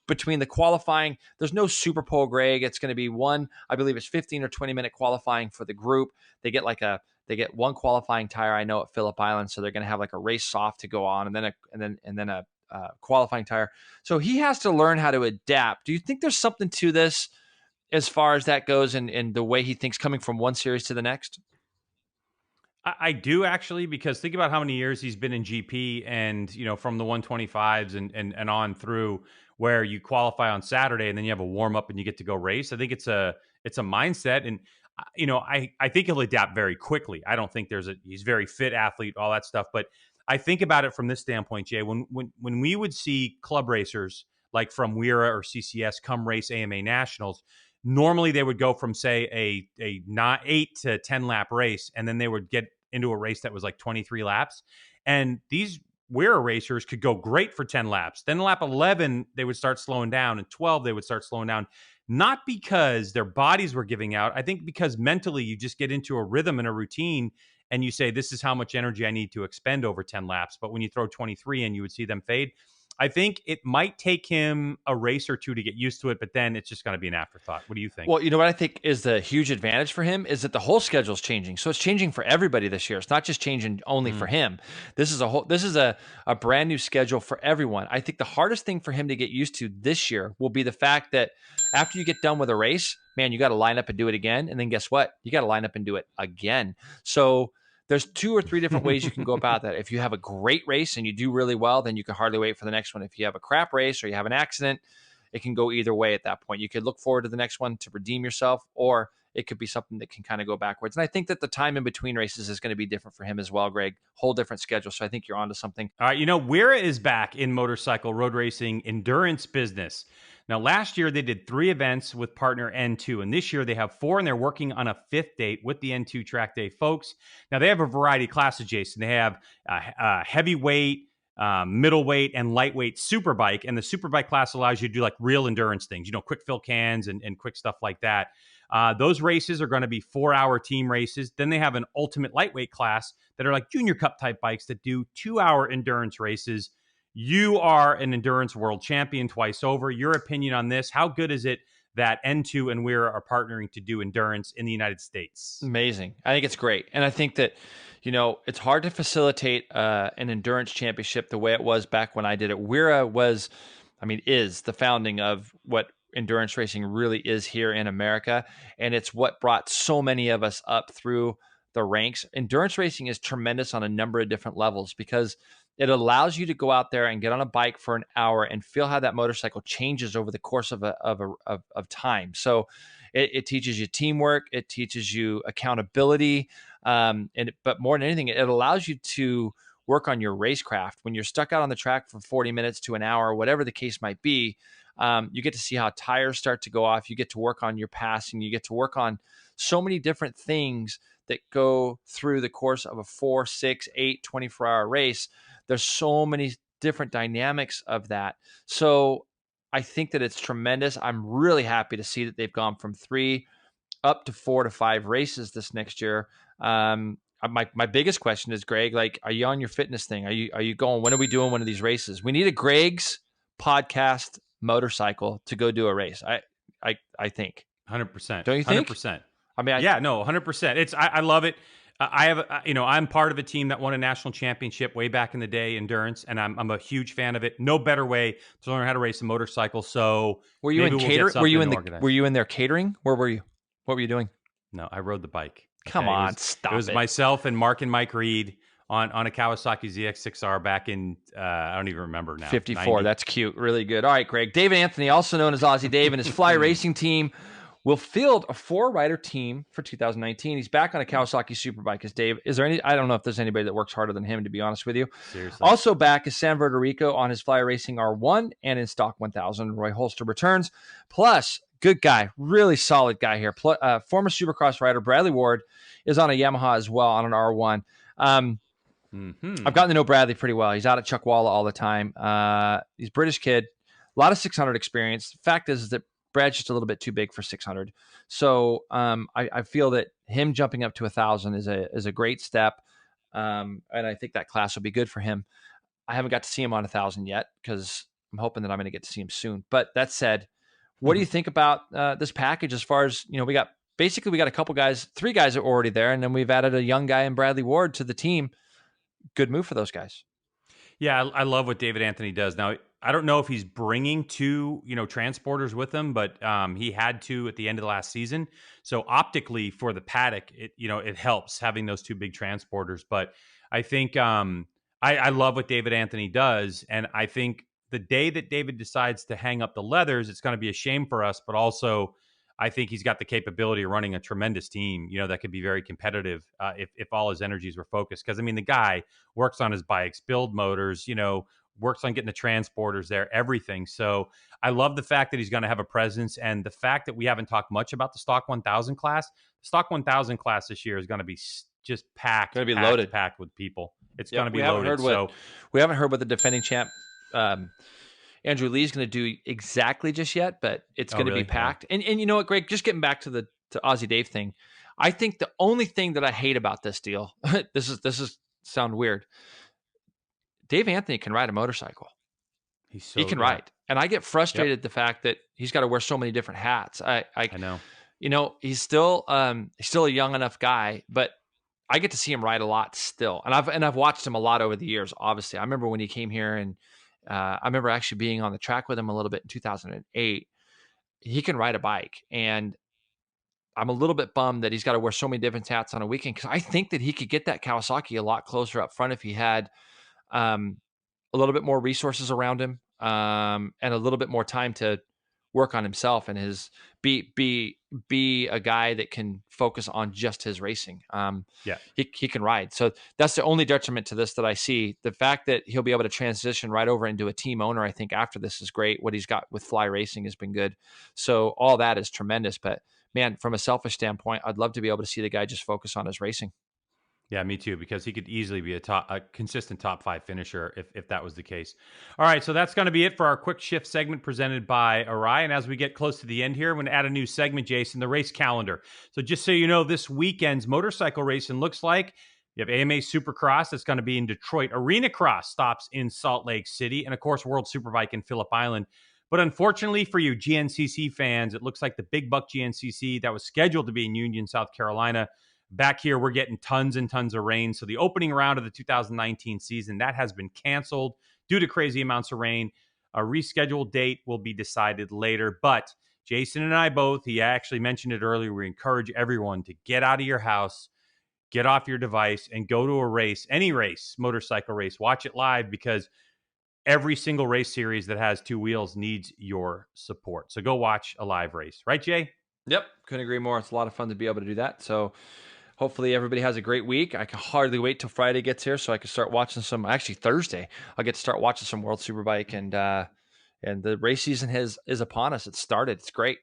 between the qualifying, there's no Super Pole, Greg. It's going to be one, I believe it's 15 or 20 minute qualifying for the group. They get one qualifying tire, I know, at Phillip Island, so they're going to have like a race soft to go on, and then a qualifying tire. So he has to learn how to adapt. Do you think there's something to this as far as that goes, in the way he thinks coming from one series to the next? I do, actually, because think about how many years he's been in GP, and from the 125s and on through, where you qualify on Saturday and then you have a warm up and you get to go race. I think it's a mindset, and I think he'll adapt very quickly. I don't think he's a very fit athlete, all that stuff. But I think about it from this standpoint, Jay. When we would see club racers like from WERA or CCS come race AMA Nationals, normally they would go from, say, a not 8 to 10 lap race, and then they would get into a race that was like 23 laps. And these WERA racers could go great for 10 laps. Then lap 11, they would start slowing down, and 12, they would start slowing down. Not because their bodies were giving out. I think because mentally you just get into a rhythm and a routine, and you say, this is how much energy I need to expend over 10 laps. But when you throw 23 in, you would see them fade. I think it might take him a race or two to get used to it, but then it's just going to be an afterthought. What do you think? Well, you know what I think is the huge advantage for him is that the whole schedule is changing. So it's changing for everybody this year. It's not just changing only for him. This is a brand new schedule for everyone. I think the hardest thing for him to get used to this year will be the fact that after you get done with a race, man, you got to line up and do it again. And then guess what? You got to line up and do it again. So there's 2 or 3 different ways you can go about that. If you have a great race and you do really well, then you can hardly wait for the next one. If you have a crap race or you have an accident, it can go either way at that point. You could look forward to the next one to redeem yourself, or it could be something that can kind of go backwards. And I think that the time in between races is going to be different for him as well, Greg. Whole different schedule. So I think you're onto something. All right. WERA is back in motorcycle road racing endurance business. Now, last year they did 3 events with partner N2, and this year they have 4, and they're working on a 5th date with the N2 track day folks. Now, they have a variety of classes, Jason. They have heavyweight, middleweight, and lightweight superbike, and the superbike class allows you to do like real endurance things, quick fill cans and quick stuff like that. Those races are going to be 4-hour team races. Then they have an ultimate lightweight class that are like junior cup type bikes that do 2-hour endurance races. You are an endurance world champion twice over. Your opinion on this? How good is it that N2 and WERA are partnering to do endurance in the United States? Amazing. I think it's great. And I think that, it's hard to facilitate an endurance championship the way it was back when I did it. WERA is the founding of what endurance racing really is here in America. And it's what brought so many of us up through the ranks. Endurance racing is tremendous on a number of different levels because it allows you to go out there and get on a bike for an hour and feel how that motorcycle changes over the course of time. So it teaches you teamwork, it teaches you accountability, but more than anything, it allows you to work on your racecraft. When you're stuck out on the track for 40 minutes to an hour, whatever the case might be, you get to see how tires start to go off. You get to work on your passing. You get to work on so many different things that go through the course of a 4, 6, 8, 24-hour race. There's so many different dynamics of that. So I think that it's tremendous. I'm really happy to see that they've gone from 3 up to 4 to 5 races this next year. My biggest question is, Greg, are you on your fitness thing? Are you going, when are we doing one of these races? We need a Greg's podcast motorcycle to go do a race. I think 100%. Don't you think? 100%. I mean, 100%. I love it. I have, I'm part of a team that won a national championship way back in the day, endurance, and I'm a huge fan of it. No better way to learn how to race a motorcycle. So were you in catering? Were you in there catering? Where were you? What were you doing? No, I rode the bike. Come on, stop it. It was myself and Mark and Mike Reed on a Kawasaki ZX6R back in, I don't even remember now. 54. 90. That's cute. Really good. All right, Greg. David Anthony, also known as Aussie Dave, and his Fly Racing team will field a 4-rider team for 2019. He's back on a Kawasaki Superbike. I don't know if there's anybody that works harder than him, to be honest with you. Seriously. Also back is San Rico on his Fly Racing R1 and in Stock 1000. Roy Holster returns. Plus, good guy, really solid guy here. Former Supercross rider Bradley Ward is on a Yamaha as well on an R1. I've gotten to know Bradley pretty well. He's out at Chuckwalla all the time. He's a British kid, a lot of 600 experience. The fact is that Brad's just a little bit too big for 600. So I feel that him jumping up to 1,000 is a great step. And I think that class will be good for him. I haven't got to see him on 1,000 yet because I'm hoping that I'm going to get to see him soon. But that said, what do you think about this package as far as, we got a couple guys, 3 guys that were already there, and then we've added a young guy in Bradley Ward to the team. Good move for those guys. Yeah, I love what David Anthony does. Now, I don't know if he's bringing 2, transporters with him, but he had 2 at the end of the last season. So optically for the paddock, it helps having those 2 big transporters. But I think I love what David Anthony does. And I think the day that David decides to hang up the leathers, it's going to be a shame for us. But also, I think he's got the capability of running a tremendous team, that could be very competitive if all his energies were focused. Because, the guy works on his bikes, build motors, works on getting the transporters there, everything. So I love the fact that he's going to have a presence, and the fact that we haven't talked much about the Stock 1000 class. The Stock 1000 class this year is going to be just packed. Going to be loaded. Packed with people. It's going to be loaded. We haven't heard what the defending champ Andrew Lee's going to do exactly just yet, but it's going to be packed. Yeah. And you know what, Greg, just getting back to the Aussie Dave thing, I think the only thing that I hate about this deal, this is sound weird. Dave Anthony can ride a motorcycle. He can ride. And I get frustrated the fact that he's got to wear so many different hats. I know. He's still a young enough guy, but I get to see him ride a lot still. And I've watched him a lot over the years, obviously. I remember when he came here, and I remember actually being on the track with him a little bit in 2008. He can ride a bike, and I'm a little bit bummed that he's got to wear so many different hats on a weekend, because I think that he could get that Kawasaki a lot closer up front if he had a little bit more resources around him, and a little bit more time to work on himself and be a guy that can focus on just his racing. He can ride. So that's the only detriment to this that I see. The fact that he'll be able to transition right over into a team owner, I think after this is great. What he's got with Fly Racing has been good. So all that is tremendous. But man, from a selfish standpoint, I'd love to be able to see the guy just focus on his racing. Yeah, me too, because he could easily be a consistent top 5 finisher if that was the case. All right, so that's going to be it for our quick shift segment presented by Arai. And as we get close to the end here, I'm going to add a new segment, Jason, the race calendar. So just so you know, this weekend's motorcycle racing looks like you have AMA Supercross that's going to be in Detroit. Arena Cross stops in Salt Lake City. And, of course, World Superbike in Phillip Island. But unfortunately for you GNCC fans, it looks like the Big Buck GNCC that was scheduled to be in Union, South Carolina, back here, we're getting tons and tons of rain. So the opening round of the 2019 season, that has been canceled due to crazy amounts of rain. A rescheduled date will be decided later. But Jason and I both, he actually mentioned it earlier, we encourage everyone to get out of your house, get off your device, and go to a race, any race, motorcycle race. Watch it live, because every single race series that has 2 wheels needs your support. So go watch a live race. Right, Jay? Yep. Couldn't agree more. It's a lot of fun to be able to do that. So hopefully everybody has a great week. I can hardly wait till Friday gets here so I can start watching Thursday. I'll get to start watching some World Superbike, and the race season is upon us. It's started. It's great.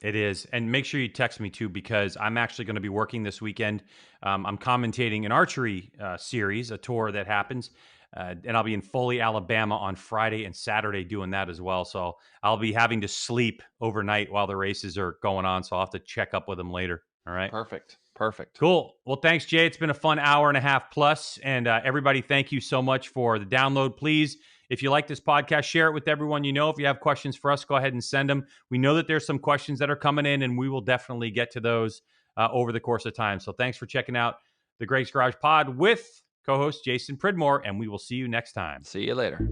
It is. And make sure you text me too, because I'm actually going to be working this weekend. I'm commentating an archery series, a tour that happens. And I'll be in Foley, Alabama on Friday and Saturday doing that as well. So I'll be having to sleep overnight while the races are going on. So I'll have to check up with them later. All right. Perfect. Cool. Well, thanks, Jay. It's been a fun hour and a half plus. And everybody, thank you so much for the download. Please, if you like this podcast, share it with everyone you know. If you have questions for us, go ahead and send them. We know that there's some questions that are coming in, and we will definitely get to those over the course of time. So thanks for checking out the Greg's Garage Pod with co-host Jason Pridmore, and we will see you next time. See you later.